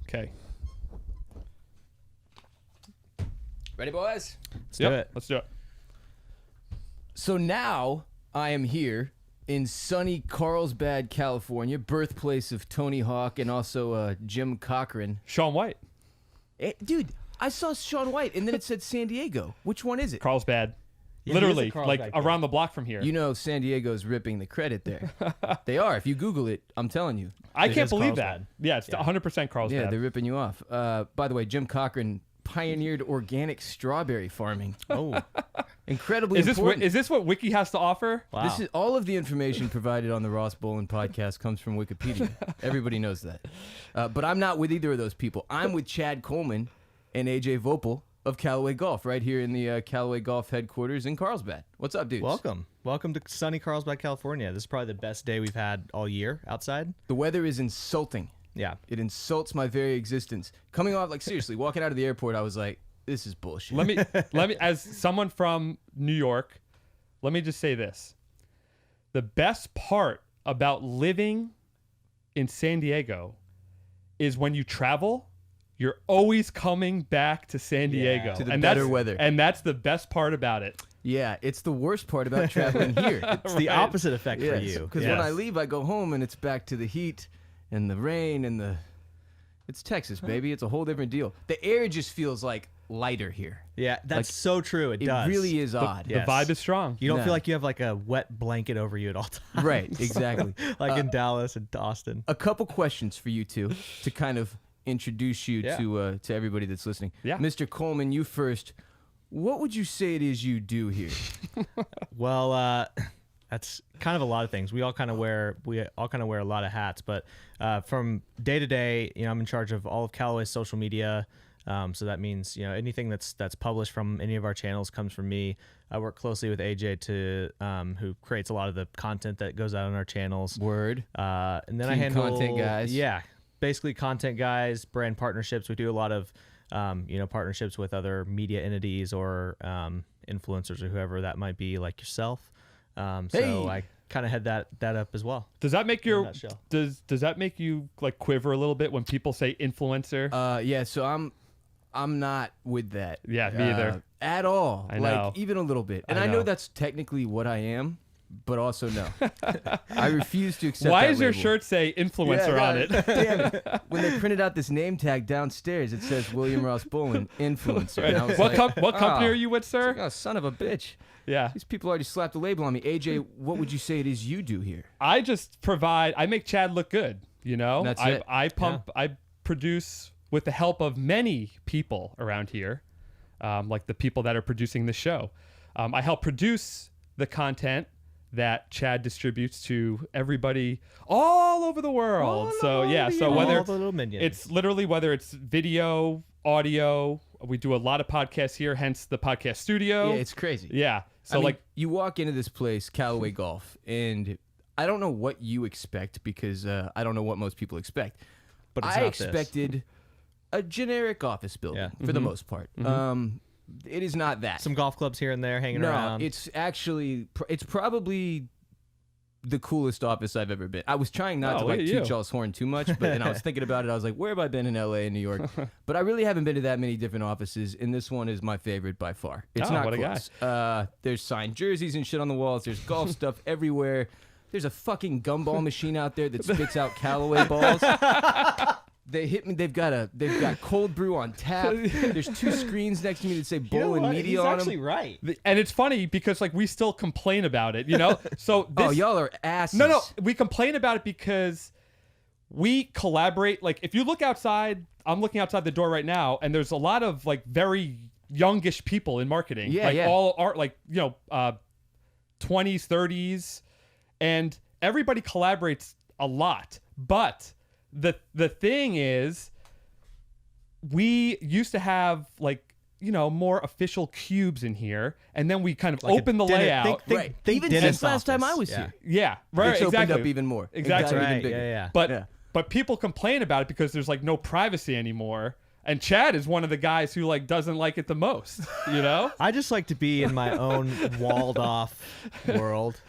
Okay. Ready, boys? Let's do it. Let's do it. So now I am here in sunny Carlsbad, California, birthplace of Tony Hawk and also Jim Cochran. Shaun White. Dude, I saw Shaun White, and then it said San Diego. Which one is it? Carlsbad. Yeah, Literally, Carlsbad like guy. around the block from here. You know San Diego's ripping the credit there. They are. If you Google it, I'm telling you. I It can't is believe Carlsbad. that. Yeah, it's 100% Carlsbad. Yeah, they're ripping you off. By the way, Jim Cochran pioneered organic strawberry farming. Oh, Incredibly Is important. this what Wiki has to offer? wow. This is all of the information provided on the Ross Bolen podcast comes from Wikipedia. Everybody knows that. But I'm not with either of those people. I'm with Chad Coleman and AJ Vopel of Callaway Golf right here in the Callaway Golf headquarters in Carlsbad. What's up, dudes? Welcome to sunny Carlsbad, California. This is probably the best day we've had all year outside. The weather is insulting. Yeah. It insults my very existence. Coming off, like seriously, walking out of the airport, I was like, this is bullshit. Let me as someone from New York, let me just say this. The best part about living in San Diego is when you travel, you're always coming back to San Diego. To the and better that's, weather. And that's the best part about it. Yeah, it's the worst part about traveling here. It's the opposite effect for Yes, you. because when I leave, I go home and it's back to the heat and the rain and the... It's Texas, baby. It's a whole different deal. The air just feels like lighter here. Yeah, that's so true. It It does. really is odd. The vibe is strong. You don't No. feel like you have like a wet blanket over you at all times. Right, exactly. Like in Dallas and Austin. A couple questions for you two to kind of introduce you Yeah. to everybody that's listening. Yeah. Mr. Coleman, you first. What would you say it is you do here? Well, that's kind of a lot of things. We all kind of wear a lot of hats, but from day to day, I'm in charge of all of Callaway's social media. So that means anything that's published from any of our channels comes from me. I work closely with AJ who creates a lot of the content that goes out on our channels. Word. And then I Team handle content guys. Yeah, basically content guys, brand partnerships. We do a lot of partnerships with other media entities or influencers or whoever that might be, like yourself. Hey. So I kind of head that up as well. Does that make In a your nutshell. does that make you like quiver a little bit when people say influencer? Yeah. So I'm not with that. Yeah, me either. At all. I know. Like even a little bit. And I I know know. that's technically what I am, but also no. I refuse to accept. Why that does your label. shirt say influencer Yeah, on it? Damn it. When they printed out this name tag downstairs, it says William Ross Bolen, influencer. And I was What like, company oh. are you with, sir? Oh, son of a bitch. Yeah. These people already slapped a label on me. AJ, what would you say it is you do here? I just I make Chad look good, That's it. I produce with the help of many people around here, like the people that are producing the show. I help produce the content that Chad distributes to everybody all over the world. So whether all the little minions. it's literally whether it's video, audio, we do a lot of podcasts here, hence the podcast studio. Yeah, it's crazy. Yeah. So I mean, like you walk into this place, Callaway Golf, and I don't know what you expect because I don't know what most people expect. But it's I not this. expected a generic office building for the most part. It is not that. Some golf clubs here and there hanging around. It's actually it's probably the coolest office I've ever been. I was trying not to look like at toot you. y'all's horn too much, but and I was thinking about it. I was like, where have I been in LA and New York? But I really haven't been to that many different offices, and this one is my favorite by far. It's Oh, not what a close. There's signed jerseys and shit on the walls. There's golf stuff everywhere. There's a fucking gumball machine out there that spits out Callaway balls. They hit me. They've got cold brew on tap. There's 2 screens next to me that say Bolen Media He's on actually them. right. and it's funny because like we still complain about it, So this, Oh, y'all are asses. No, we complain about it because we collaborate. Like if you look outside, I'm looking outside the door right now, and there's a lot of like very youngish people in marketing. Yeah, like yeah. all are like 20s, 30s, and everybody collaborates a lot. But the thing is, we used to have like more official cubes in here, and then we kind of Like a open the dinner- layout. Right. Even dentist since last time I office. was Yeah. here. Yeah, right. It's opened exactly. up even more. It Exactly. got even Right, bigger. yeah. But Yeah. but people complain about it because there's like no privacy anymore. And Chad is one of the guys who like doesn't like it the most, I just like to be in my own walled off world.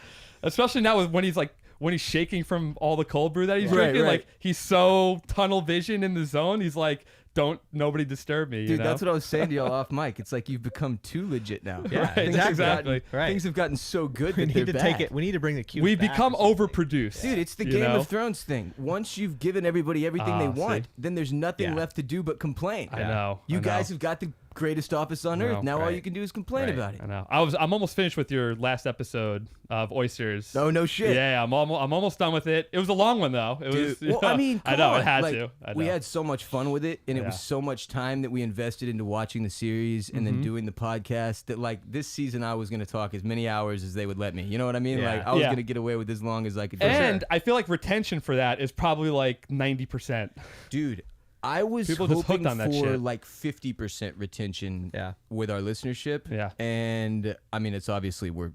Especially now when he's like when he's shaking from all the cold brew that he's Right, drinking, right. like he's so tunnel vision in the zone. He's like, don't nobody disturb me. Dude, you know? that's what I was saying to y'all off mic. It's like you've become too legit now. Yeah, Right, Things have exactly. gotten- Right. Things have gotten so good We that need they're to bad. take it. We need to bring the cube. We back become or something. overproduced. Dude, it's the you Game know? of Thrones thing. Once you've given everybody everything they Ah, see. want, then there's nothing Yeah. left to do but complain. I know. You I know. guys have got the greatest office on earth. No, Now all right. you can do is complain Right. about it. I know. I'm almost finished with your last episode of Oysters. Oh, no shit. Yeah, I'm almost done with it. It was a long one though. It was. Dude, well, I mean, I come know on. it had Like, to. I we know. had so much fun with it, and it Yeah. was so much time that we invested into watching the series and Mm-hmm. then doing the podcast that, like, this season I was going to talk as many hours as they would let me. You know what I mean? Yeah. Like, I was Yeah. going to get away with as long as I could. And I feel like retention for that is probably like 90%. Dude, I was People just hoping hooked on that for shit. like 50% retention Yeah. with our listenership. Yeah. And I mean, it's obviously we're,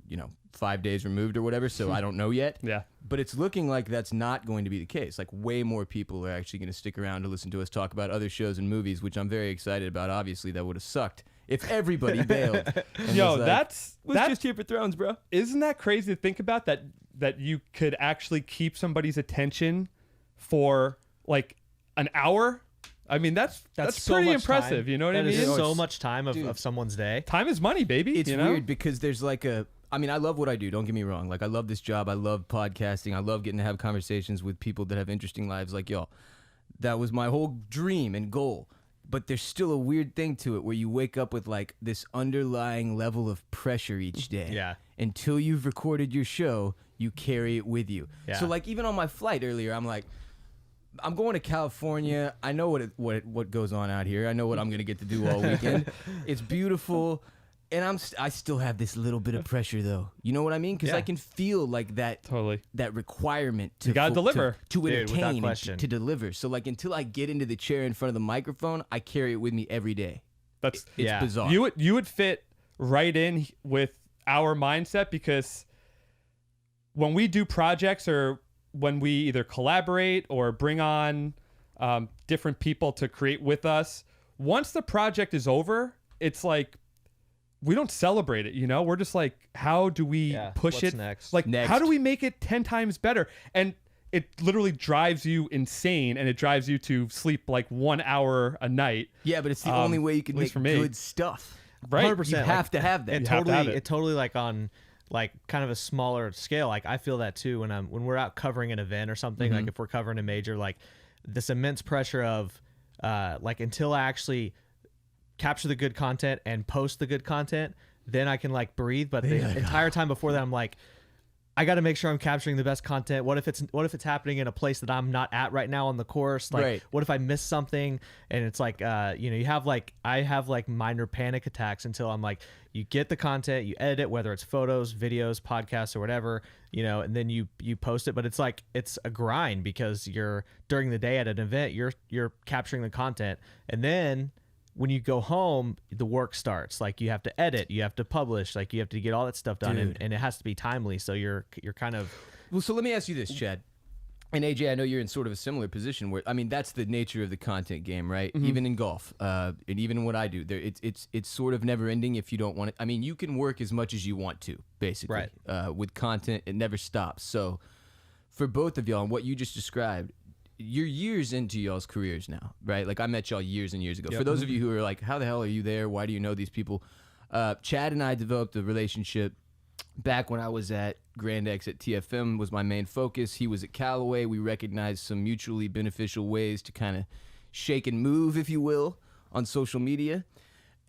5 days removed or whatever, so I don't know yet. Yeah. But it's looking like that's not going to be the case. Like, way more people are actually going to stick around to listen to us talk about other shows and movies, which I'm very excited about. Obviously, that would have sucked if everybody bailed. and Yo, was like, that's just here for Thrones, bro. isn't that crazy to think about that you could actually keep somebody's attention for like an hour? I mean, that's so pretty much impressive. time. You know what I That is mean? so much time Dude. of someone's day. Time is money, baby. It's you know? weird because there's like I mean, I love what I do. Don't get me wrong. Like, I love this job. I love podcasting. I love getting to have conversations with people that have interesting lives like y'all. That was my whole dream and goal. But there's still a weird thing to it where you wake up with like this underlying level of pressure each day. Yeah. Until you've recorded your show, you carry it with you. Yeah. So like even on my flight earlier, I'm like, I'm going to California. I know what goes on out here. I know what I'm gonna get to do all weekend. It's beautiful, and I still have this little bit of pressure though. You know what I mean? Because Yeah. I can feel like that Totally. that requirement to You gotta fu- deliver. to Dude, without entertain and question. to deliver. So like until I get into the chair in front of the microphone, I carry it with me every day. That's It's Yeah. bizarre. you would fit right in with our mindset because when we do projects or when we either collaborate or bring on different people to create with us, once the project is over, it's like we don't celebrate it, you know? We're just like, how do we Yeah, push what's it? next? Like, Next. how do we make it 10 times better? And it literally drives you insane, and it drives you to sleep like 1 hour a night. Yeah, but it's the only way you can at least make for me. good stuff. Right. 100%. You like, have to have that. It You have to totally, have it. it totally like on like kind of a smaller scale. Like I feel that too when we're out covering an event or something. Mm-hmm. Like if we're covering a major, like this immense pressure of like until I actually capture the good content and post the good content, then I can like breathe. But the entire time before that, I'm like, I got to make sure I'm capturing the best content. What if it's happening in a place that I'm not at right now on the course? Like, Right. what if I miss something? And it's like, I have like minor panic attacks until I'm like, you get the content, you edit it, whether it's photos, videos, podcasts, or whatever, and then you post it. But it's like it's a grind because you're during the day at an event, you're capturing the content, and then when you go home, the work starts. Like you have to edit, you have to publish, like you have to get all that stuff done, and it has to be timely. So you're kind of Well, so let me ask you this, Chad. And AJ, I know you're in sort of a similar position where, I mean, that's the nature of the content game, right? Mm-hmm. Even in golf, and even in what I do, it's sort of never ending if you don't want it. I mean, you can work as much as you want to, basically. Right. With content, it never stops. So, for both of y'all, and what you just described, you're years into y'all's careers now, right? Like I met y'all years and years ago. For those of you who are like, how the hell are you there? Why do you know these people? Chad and I developed a relationship back when I was at Grand X at TFM was my main focus. He was at Callaway. We recognized some mutually beneficial ways to kind of shake and move, if you will, on social media.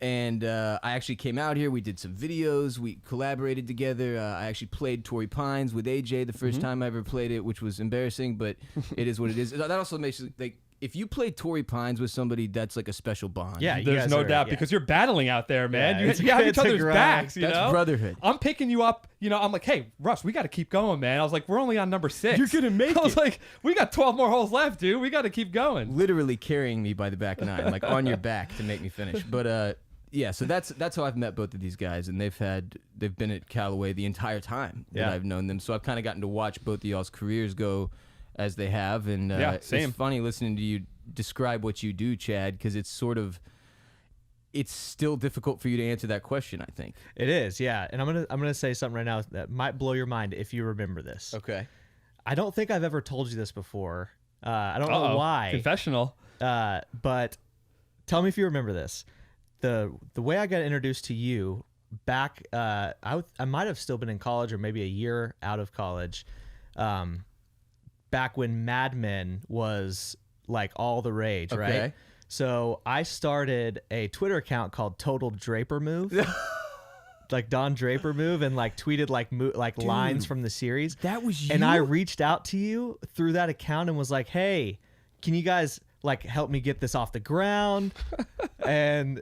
And I actually came out here. We did some videos. We collaborated together. I actually played Torrey Pines with AJ the first time I ever played it, which was embarrassing, but it is what it is. That also makes it like if you play Torrey Pines with somebody, that's like a special bond. Yeah, you There's guys no are- doubt yeah. because you're battling out there, man. Yeah, you have each it's a other's grind. backs, you That's know? brotherhood. I'm picking you up, I'm like, hey, Russ, we got to keep going, man. I was like, we're only on number 6. You're gonna make I was it. like, we got 12 more holes left, dude. We got to keep going. Literally carrying me by the back nine, like on your back to make me finish. But yeah, so that's how I've met both of these guys, and they've been at Callaway the entire time that Yeah. I've known them. So I've kind of gotten to watch both of y'all's careers go as they have, and Yeah, same. It's funny listening to you describe what you do, Chad, because it's still difficult for you to answer that question, I think. It is, yeah. And I'm gonna say something right now that might blow your mind if you remember this. Okay. I don't think I've ever told you this before. I don't know why. Confessional. But tell me if you remember this. The way I got introduced to you back, I might have still been in college or maybe a year out of college. Back when Mad Men was like all the rage, right? So I started a Twitter account called Total Draper Move. Like Don Draper Move, and like tweeted like lines from the series. That was you? And I reached out to you through that account and was like, hey, can you guys like help me get this off the ground? And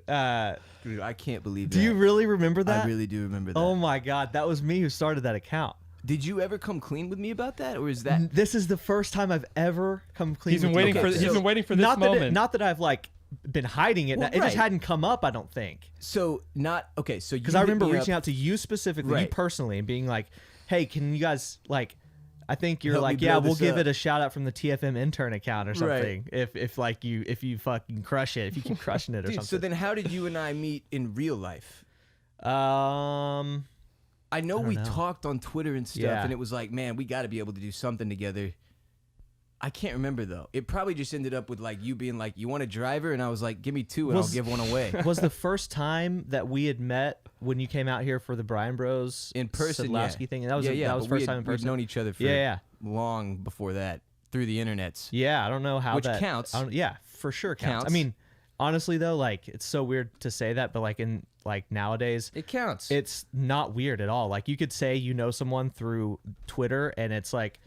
Dude, I can't believe that. do you really remember that? I really do remember that. Oh my God, that was me who started that account. Did you ever come clean with me about that, or is that? This is the first time I've ever come clean. He's been with waiting you. for. Okay, He's so- been waiting for this not moment. Not that I've like been hiding it. Well, It just right. hadn't come up, I don't think. So not okay. So Because I remember reaching out to you specifically, you Right. personally, and being like, "Hey, can you guys like?" I think you're Help me like, "Yeah, build we'll this give up." it a shout out from the TFM intern account or Right. something." If you fucking crush it, if you keep crushing it or Dude, something. so then how did you and I meet in real life? I know don't we know. talked on Twitter and stuff, Yeah. and it was like, man, we got to be able to do something together. I can't remember though. It probably just ended up with like you being like, "You want a driver?" And I was like, "Give me two, and I'll give one away." was the first time that we had met when you came out here for the Bryan Bros In person, Sadlowski yeah. thing. That was that was but first time in we'd person. known each other for Yeah. long before that through the internets. Yeah, I don't know how Which that counts. Yeah, for sure counts. Counts. I mean, honestly though, like it's so weird to say that, but like in like nowadays, It counts. it's not weird at all. Like you could say you know someone through Twitter, and it's like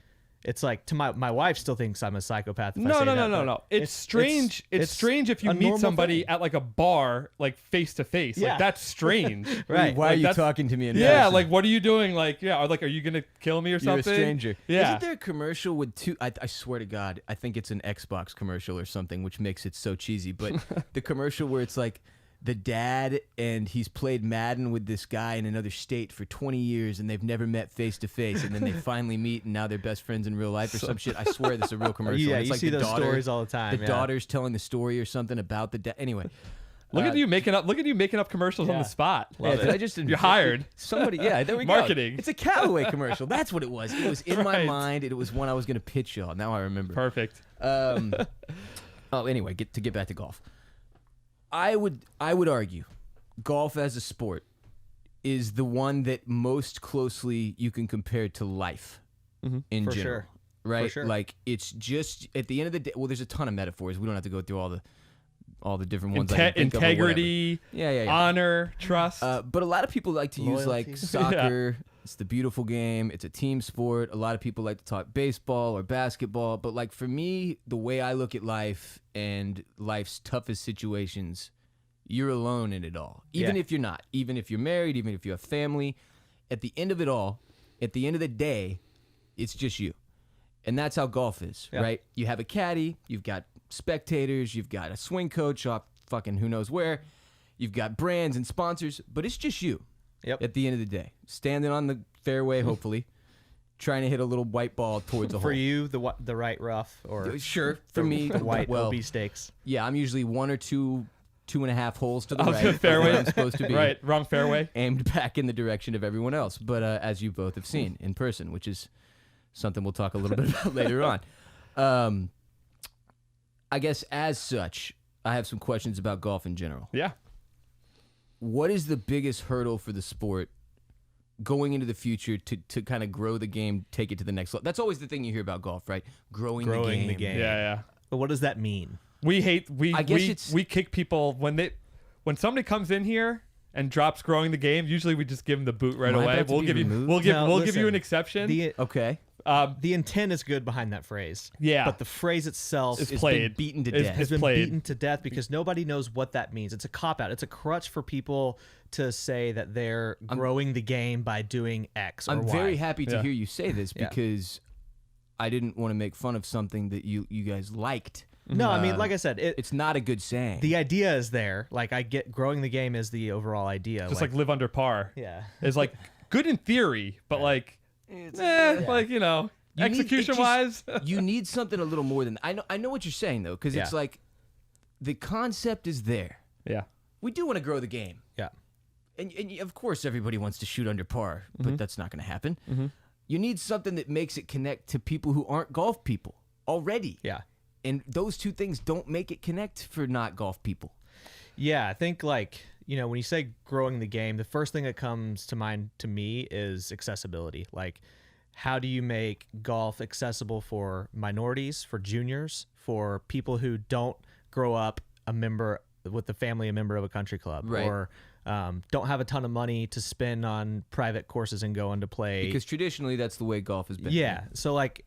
to my wife still thinks I'm a psychopath. If I No, say no, that, no, but no. It's strange. It's strange if you a meet normal somebody thing. at like a bar, like face to face. Yeah. Like that's strange. Right. Why Like, are you that's- talking to me in Yeah, person? like what are you doing? Like, yeah, or like, are you gonna kill me or You're something? a stranger. Yeah. Isn't there a commercial with two? I swear to God, I think it's an Xbox commercial or something, which makes it so cheesy. But the commercial where it's like the dad and he's played Madden with this guy in another state for 20 years and they've never met face to face, and then they finally meet and now they're best friends in real life or some shit. I swear this is a real commercial. Yeah, And it's you like see the those daughter- stories all the time. The yeah. daughter's telling the story or something about the dad. Anyway. Look at you making up. Look at you making up commercials on Yeah. the spot. Yeah, did I just You're hired. Somebody, yeah, there we go. Marketing. It's a Callaway commercial. That's what it was. It was in my Right. mind. It was one I was going to pitch y'all. Now I remember. Perfect. Anyway, get back to golf. I would argue golf as a sport is the one that most closely you can compare to life in For general. sure. Right? For sure. Like it's just at the end of the day, well, there's a ton of metaphors. We don't have to go through all the different ones. I can think of or whatever. Integrity. Yeah. Honor. Trust. But a lot of people like to use like Loyalty. soccer. It's the beautiful game. It's a team sport. A lot of people like to talk baseball or basketball. But like for me, the way I look at life and life's toughest situations, you're alone in it all. Even Yeah. if you're not. Even if you're married. Even if you have family. At the end of it all, at the end of the day, it's just you. And that's how golf is, Yeah. right? You have a caddy. You've got spectators. You've got a swing coach off fucking who knows where. You've got brands and sponsors. But it's just you. Yep. At the end of the day, standing on the fairway, hopefully, trying to hit a little white ball towards the For hole. you, the right rough or Sure. For me, the white well, OB stakes. yeah, I'm usually 1 or 2.5 holes to the I was right. gonna of where fairway. I'm supposed to be. Right. Wrong fairway. Aimed back in the direction of everyone else. But as you both have seen in person, which is something we'll talk a little bit about later on. I guess as such, I have some questions about golf in general. Yeah. What is the biggest hurdle for the sport going into the future to kind of grow the game, take it to the next level? That's always the thing you hear about golf, right? Growing the game. game. Yeah. But what does that mean? We I guess we kick people when somebody comes in here and drops growing the game. Usually we just give them the boot right Am I away. about to We'll be give you removed? we'll give No, we'll give you listen. an exception. Okay. The intent is good behind that phrase. Yeah. But the phrase itself It's It's played. been beaten to It's- death. has been played. beaten to death because nobody knows what that means. It's a cop-out. It's a crutch for people to say that they're growing the game by doing X or I'm Y. very happy to Yeah. hear you say this Yeah. because I didn't want to make fun of something that you guys liked. No, I mean, like I said, It's not a good saying. the idea is there. Like I get growing the game is the overall idea. Just like live under par. yeah. Is like good in theory, but like like You need- it execution just- wise. you need something a little more than I know what you're saying though, because it's Yeah. like the concept is there. Yeah. We do want to grow the game. Yeah. And of course everybody wants to shoot under par, but that's not going to happen. You need something that makes it connect to people who aren't golf people already. Yeah. And those two things don't make it connect for not golf people. Yeah, I think like, when you say growing the game, the first thing that comes to mind to me is accessibility. Like, how do you make golf accessible for minorities, for juniors, for people who don't grow up a member of a country club, Right. or don't have a ton of money to spend on private courses and going to play? Because traditionally, that's the way golf has been. Yeah. So like,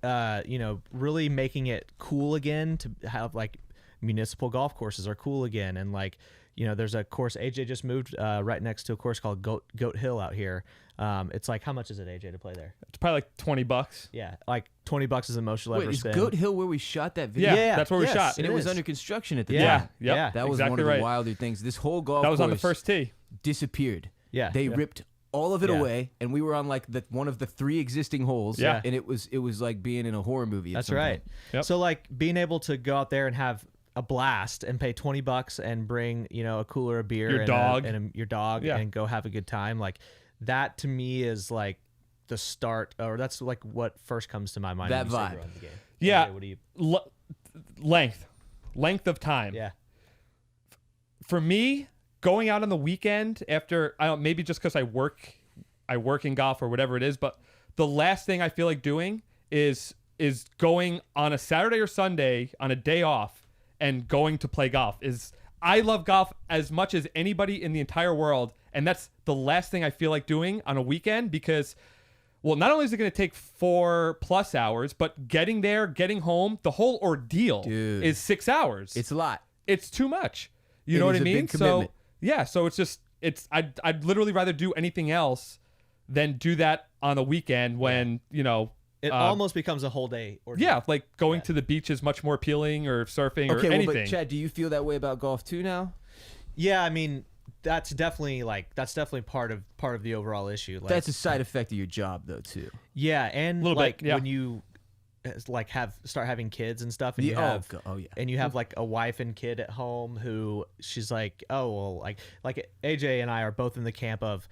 really making it cool again to have like municipal golf courses are cool again. And like, there's a course AJ just moved right next to a course called Goat Hill out here. It's like, how much is it, AJ, to play there? It's probably like $20. Yeah. Like $20 is the most you'll Wait, ever is spend. Goat Hill where we shot that video? Yeah, that's where we Yes. shot. And it was is. under construction at the Yeah. time. Yep. Yeah. That was Exactly one of the right. wilder things. This whole golf That was on the course first tee. disappeared. Yeah. They ripped all of it Yeah. away, and we were on like one of the 3 existing holes. Yeah. And it was like being in a horror movie. At That's some right. point. Yep. So like being able to go out there and have a blast and pay $20 and bring, a cooler of beer Your and dog. your dog Yeah. and go have a good time. Like that to me is like the start, or that's like what first comes to my mind. That when you say vibe. growing the game. Yeah. AJ, what do you? Length of time. Yeah. For me, going out on the weekend after, maybe just because I work in golf or whatever it is, but the last thing I feel like doing is going on a Saturday or Sunday on a day off and going to play golf. I love golf as much as anybody in the entire world, and that's the last thing I feel like doing on a weekend because, well, not only is it going to take 4+ hours, but getting there, getting home, the whole ordeal Dude. is 6 hours. It's a lot. It's too much. You It know what is I a mean? big commitment. So yeah, so it's just I'd literally rather do anything else than do that on a weekend when It almost becomes a whole day. Or yeah, like going to the beach is much more appealing, or surfing, or Okay, well, anything. but Chad, do you feel that way about golf too now? Yeah, I mean, that's definitely part of the overall issue. Like, That's a side effect of your job, though, too. yeah, and Little like bit, yeah. when you like start having kids and stuff, and you Yeah, have yeah. and you have like a wife and kid at home who she's like, oh well, like AJ and I are both in the camp of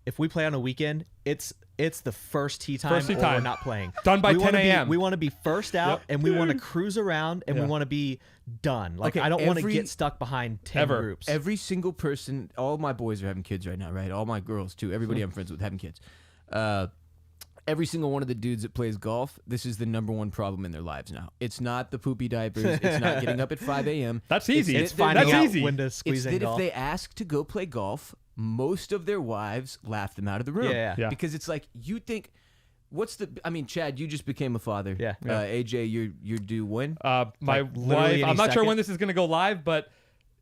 if we play on a weekend, it's the first tee time, First tee or time. we're not playing. Done by We wanna 10 be- a.m.. We want to be first out, Yep. and we want to cruise around, and we Yeah. want to be done. Like Okay, I don't want to every- get stuck behind 10 Ever. groups. Every single person, all my boys are having kids right now, right? All my girls, too. Everybody Hmm. I'm friends with having kids. Every single one of the dudes that plays golf, this is the number one problem in their lives now. It's not the poopy diapers. It's not getting up at 5 a.m. That's easy. It's that- finding that's out easy. when to It's squeeze in that if golf. they ask to go play golf, most of their wives laugh them out of the room. Yeah. Because it's like, you think, Chad, you just became a father. Yeah. AJ, you're due when? My like literally wife. any I'm not sure second. when this is gonna go live, but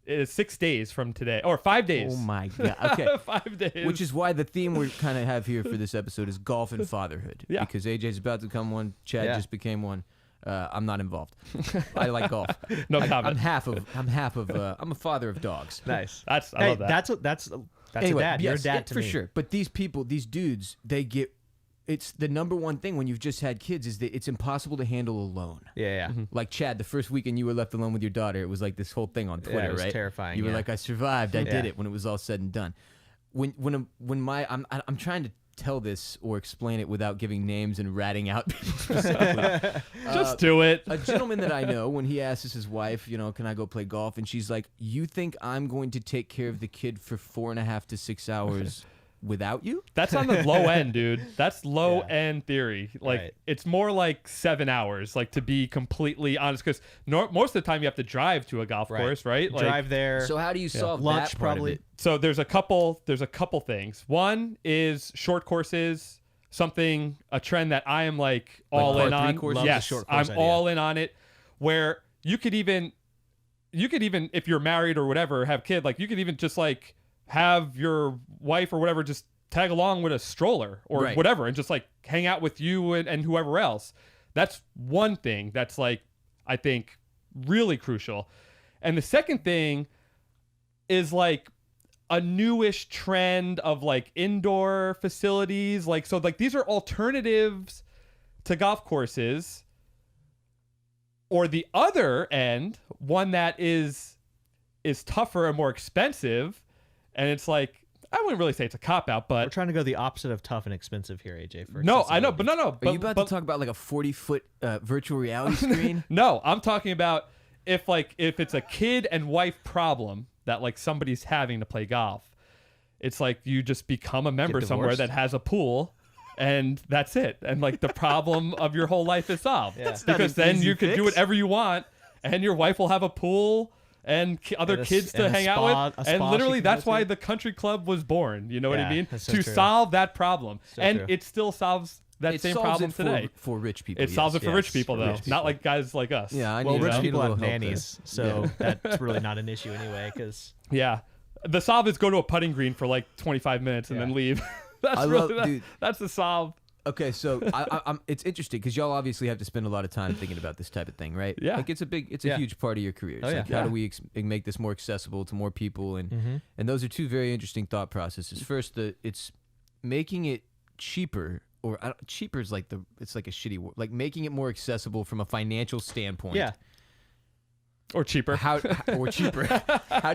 it's 6 days from today, or 5 days. Oh my God. Okay. 5 days. Which is why the theme we kind of have here for this episode is golf and fatherhood. Yeah. Because AJ's about to become one. Chad Yeah. just became one. I'm not involved. I like golf. no I'm comment. I'm a father of dogs. Nice. I Hey, love that. that's Anyway, a dad. You're a yes, dad to for me. sure. But these people, these dudes, it's the number one thing when you've just had kids is that it's impossible to handle alone. Yeah. Like Chad, the first weekend you were left alone with your daughter, it was like this whole thing on Yeah, Twitter, it was right? terrifying, You were yeah. like, I survived, I did Yeah. it when it was all said and done. I'm trying to tell this or explain it without giving names and ratting out people specifically. Just do it. A gentleman that I know, when he asks his wife, can I go play golf? And she's like, you think I'm going to take care of the kid for 4.5 to 6 hours wof you? That's on the low end, dude. That's low Yeah. end theory. Like Right. it's more like 7 hours. Like to be completely honest, because most of the time you have to drive to a golf Right. course, right? Like, Drive there. So how do you solve Lunch that part probably. of it? So there's a couple things. One is short courses, a trend that I am like all par in three on. courses? Love the Yes, short I'm course idea. all in on it. Where you could even if you're married or whatever, have kid, like you could even just like have your wife or whatever just tag along with a stroller or Right. whatever and just like hang out with you and whoever else. That's one thing that's like I think really crucial. And the second thing is like a newish trend of like indoor facilities. Like, so like these are alternatives to golf courses. Or the other end, one that is tougher and more expensive. And it's like, I wouldn't really say it's a cop out, We're but trying to go the opposite of tough and expensive here, AJ. For no, I know, accessibility. but no. Are But, you about but, to talk about like a 40-foot virtual reality screen? No, I'm talking about if it's a kid and wife problem that like somebody's having to play golf. It's like you just become a member somewhere divorced? that has a pool. And that's it. And like the problem of your whole life is solved. Yeah. That's not Because an then easy you can do fix. whatever you want, and your wife will have a pool and other And a s- kids to and a hang spa- out a with. And spa literally, she can go that's why to. the country club was born. You know what I Yeah, mean? that's so To true. solve that problem. So And true. it still solves that It same solves problem it for, today. for rich people. It solves it for yes, rich people, for though. rich Not people. like guys like us. Yeah, I Well, need, rich I need people a have little help there. nannies, so that's really not an issue anyway. Because Yeah. The solve is go to a putting green for like 25 minutes and Yeah. then leave. That's I really love- dude. that's the solve. Okay, so it's interesting because y'all obviously have to spend a lot of time thinking about this type of thing, right? Yeah. Like it's a Yeah. huge part of your career. Oh, It's yeah. like, how do we make this more accessible to more people? And those are two very interesting thought processes. First, it's making it cheaper, or cheaper is like it's like a shitty word. Like making it more accessible from a financial standpoint. yeah, Or cheaper. Or cheaper. How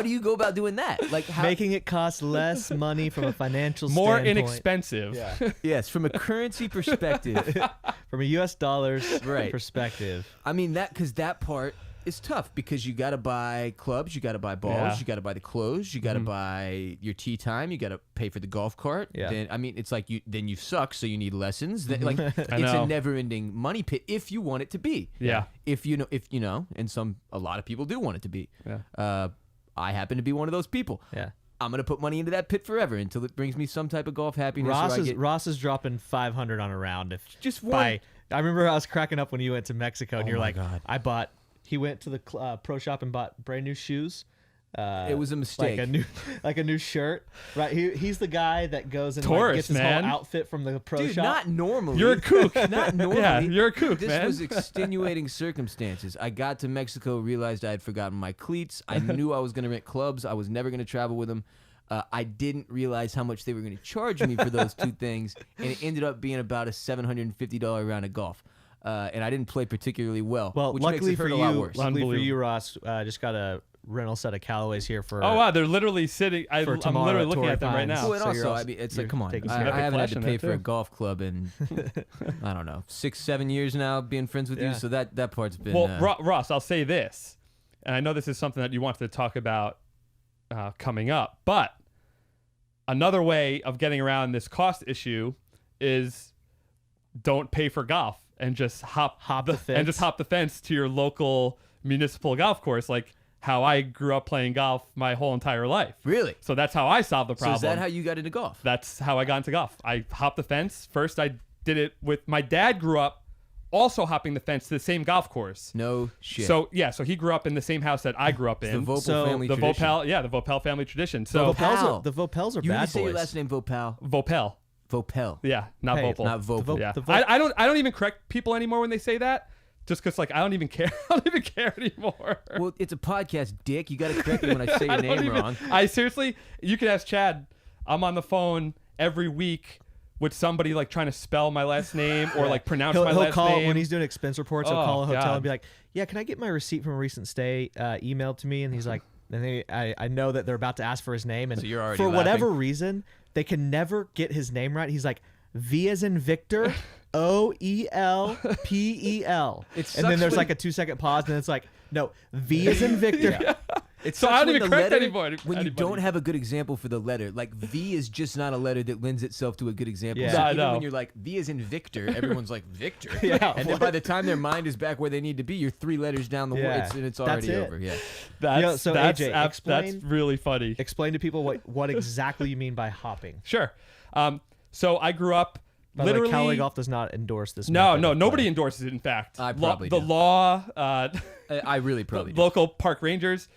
do you go about doing that? Like making it cost less money from a financial More standpoint. inexpensive. Yeah. yes, from a currency perspective. From a U.S. dollars Right. perspective. I mean because that part is tough because you got to buy clubs, you got to buy balls, Yeah. you got to buy the clothes, you got to buy your tee time, you got to pay for the golf cart. Yeah. Then I mean, it's like you suck, so you need lessons. Then, like it's know. a never-ending money pit if you want it to be. Yeah. If you know, and a lot of people do want it to be. Yeah. I happen to be one of those people. Yeah. I'm gonna put money into that pit forever until it brings me some type of golf happiness. or I get, Ross is dropping 500 on a round. If Just one- by, I remember I was cracking up when you went to Mexico and Oh you're my like, God. He went to the pro shop and bought brand new shoes. It was a mistake. like a new shirt, right? He's the guy that goes and Tourist, gets his man. whole outfit from the pro Dude, shop. not normally. You're a kook. Not normally. Yeah, you're a kook, This man. was extenuating circumstances. I got to Mexico, realized I had forgotten my cleats. I knew I was going to rent clubs. I was never going to travel with them. I didn't realize how much they were going to charge me for those two things, and it ended up being about a $750 round of golf. And I didn't play particularly well. Well, which luckily makes it for hurt a lot you, worse. luckily for Unbelievable. you, Ross, just got a rental set of Callaways here for. Oh wow, they're literally sitting. For I'm tomorrow literally at looking Torrey at them right Pines. now. Oh, and So you're also, also- I mean, it's you're like, come on. taking some I epic haven't had to flash in pay that, for a too. golf club in, I don't know, 6-7 years now being friends with Yeah. you. So that part's been. Well, Ross, I'll say this, and I know this is something that you wanted to talk about coming up, but another way of getting around this cost issue is don't pay for golf and just hop the fence. and just hop the fence to your local municipal golf course, like how I grew up playing golf my whole entire life. Really? So that's how I solved the So problem. is that how you got into golf? That's how I got into golf. I hopped the fence. First, I did it with my dad. Grew up also hopping the fence to the same golf course. No shit. So yeah, so he grew up in the same house that I grew up the in. Vopel So family The tradition. Vopel, the Vopel family tradition. the So Vopel. Vopels are You need bad to say boys. your last name Vopal. Vopel, Vopel. yeah, not Hey, Vopel. Not Vopel. Yeah, The Vo- I don't even correct people anymore when they say that, just because like I don't even care. I don't even care anymore. Well, it's a podcast, dick. You got to correct me when I say your name wrong. I seriously, you could ask Chad. I'm on the phone every week with somebody like trying to spell my last name or like pronounce my He'll last call name. when he's doing expense reports. He'll Oh, call a hotel God. and be like, "Yeah, can I get my receipt from a recent stay emailed to me?" And he's like, and I know that they're about to ask for his name, and So you're already for whatever laughing. reason they can never get his name right. He's like, V as in Victor, OELPEL. It And sucks then there's when- like a 2-second pause, and it's like, no, V as in Victor. It So sucks I don't when even the correct letter- anybody- When you anybody. don't have a good example for the letter, like V is just not a letter that lends itself to a good example. Yeah. So No, I even know. when you're like V is in Victor, everyone's like Victor. Yeah, And then by the time their mind is back where they need to be, you're 3 letters down the Yeah. and it's That's already it. over. Yeah. That's Yo, so that's AJ, that's explain- really funny. Explain to people what exactly you mean by hopping. Sure. So I grew up By the way, literally. Callaway Golf does not endorse this. no, method no, of nobody play. endorses it. In fact, I probably the do. law, I really probably do. local park rangers.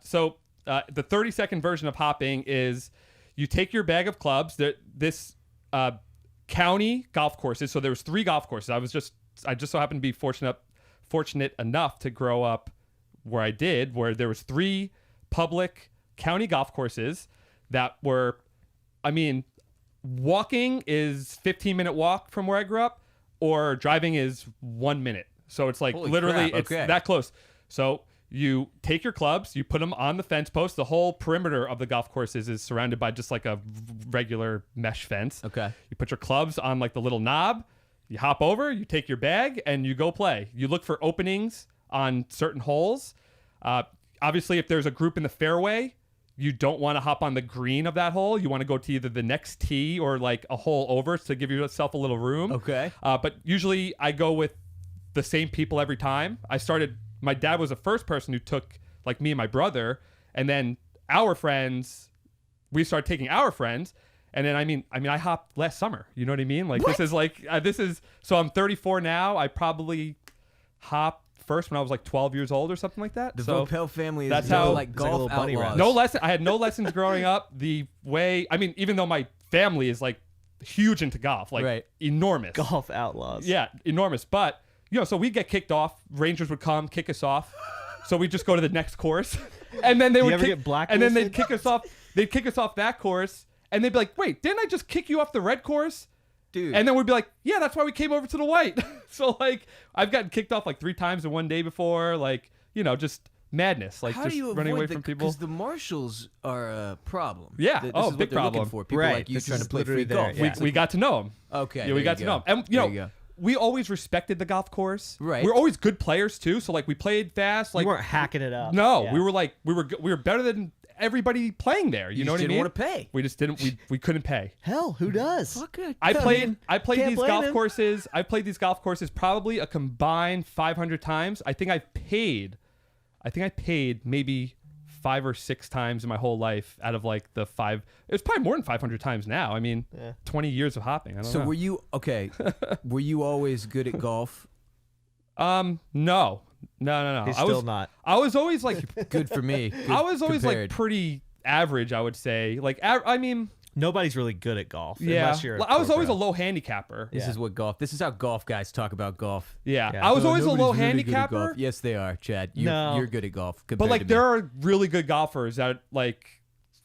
So the 30-second version of hopping is you take your bag of clubs. This county golf courses. So there was 3 golf courses. I just so happened to be fortunate enough to grow up where I did, where there was 3 public county golf courses that were, I mean, walking is 15-minute walk from where I grew up, or driving is 1 minute. So it's like Holy literally crap, it's okay. that close. So You take your clubs, you put them on the fence post. The whole perimeter of the golf course is surrounded by just like a regular mesh fence. Okay. You put your clubs on like the little knob. You hop over, you take your bag, and you go play. You look for openings on certain holes. Obviously, if there's a group in the fairway, you don't want to hop on the green of that hole. You want to go to either the next tee or like a hole over to give yourself a little room. Okay. But usually I go with the same people every time. My dad was the first person who took like me and my brother, and then our friends, we started taking our friends. And then, I mean, I hopped last summer. You know what I mean? Like, What? So I'm 34 now. I probably hopped first when I was like 12 years old or something like that. The So Vopel family is that's how- like it's like a golf little bunny outlaws. rabbit. I had no lessons growing up. Even though my family is like huge into golf, like Right. enormous. Golf outlaws. Yeah, enormous. But, so we'd get kicked off. Rangers would come, kick us off. So we'd just go to the next course. And then they Do you would ever kick, get blacklisted? and then they'd kick us off. They'd kick us off that course. And they'd be like, wait, didn't I just kick you off the red course? Dude. And then we'd be like, yeah, that's why we came over to the white. So, like, I've gotten kicked off like 3 times in one day before. Like, just madness. Like, How just do you running away avoid from people. Because the marshals are a problem. Yeah. This Oh, is what big they're looking problem. for. People Right. like you This trying to is play free literally there, golf. yeah. We got to know them. Okay. Yeah, there we got you to know go. them. And, There you go. we always respected the golf course. Right. We're always good players, too. So, like, we played fast. Like, You weren't hacking it up. No, Yeah. we were better than everybody playing there. You know what I mean? didn't want to pay. We just didn't. We couldn't pay. Hell, who does? Fuck it. I played can't these blame golf him. courses. I played these golf courses probably a combined 500 times. I think I paid maybe 5 or 6 times in my whole life out of like the 5. It's probably more than 500 times now. I mean, 20 years of hopping. I don't So know. were you okay? Were you always good at golf? No. He's still not. I was always like Good for me. Good I was always compared. like pretty average, I would say. Like I mean, Nobody's really good at golf. yeah. Unless you're I was always a pro. low handicapper. This is what golf. This is how golf guys talk about golf. Yeah. Yeah. I was Oh, always a nobody's low really good at handicapper. golf. Yes, they are, Chad. No. You're good at golf. But compared like to there me. are really good golfers that like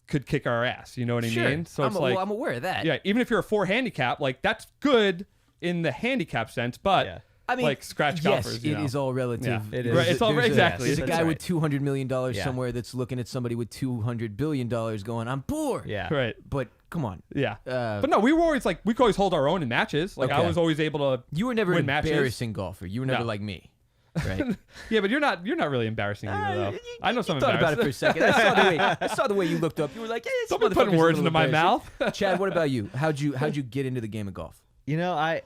could kick our ass. You know what I Sure. mean? So it's like I'm aware of that. yeah, even if you're a 4 handicap, like that's good in the handicap sense, but Yeah. I mean, like scratch yes, golfers, it is all relative. Yeah. It is. Right, it's all There's exactly. There's a That's guy right. with $200 million Yeah. somewhere that's looking at somebody with $200 billion going, I'm poor. Yeah. right. But come on. Yeah. Uh, But no, we could always hold our own in matches. Like I Okay. was always able to You were never win an matches. embarrassing golfer. You were never No. like me. Right? Yeah, but you're not really embarrassing either though. I know some You thought about it for a second. I saw the way you looked up. You were like, hey, this Don't be motherfucker's putting a words little into my embarrassing. mouth. Chad, what about you? How'd you get into the game of golf? You know, I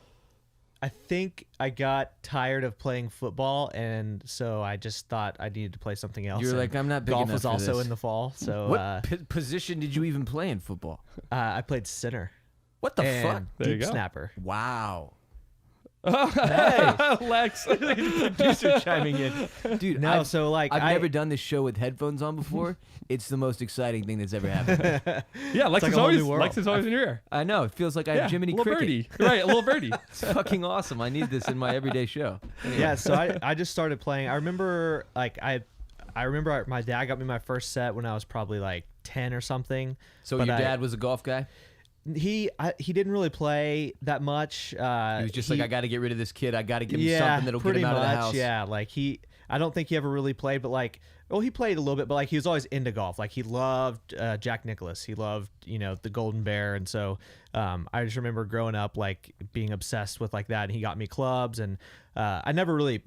think I got tired of playing football, and so I just thought I needed to play something else. You're and like, I'm not big golf enough was for also this. in the fall, so What position did you even play in football? I played center. What the and fuck? There you deep go. snapper. Wow. Lex. Producer chiming in. Dude, No, so like I've I never done this show with headphones on before. It's the most exciting thing that's ever happened. Yeah, Lex like is a whole always new world. in your ear. I know. It feels like I Yeah, have Jiminy a little Cricket. birdie. Right, a little birdie. It's fucking awesome. I need this in my everyday show. yeah, so I just started playing. I remember my dad got me my first set when I was probably like 10 or something. So But your I- dad was a golf guy? He didn't really play that much. He was just like, I got to get rid of this kid. I got to give him yeah, something that'll get pretty him out much, of the house. Yeah, like I don't think he ever really played, but like, well, he played a little bit, but like he was always into golf. Like he loved Jack Nicklaus. He loved, the Golden Bear. And so I just remember growing up, like being obsessed with like that. And he got me clubs, and I never really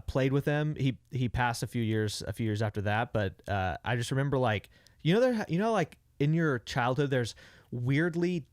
played with him. He passed a few years after that. But I just remember like, like in your childhood, there's weirdly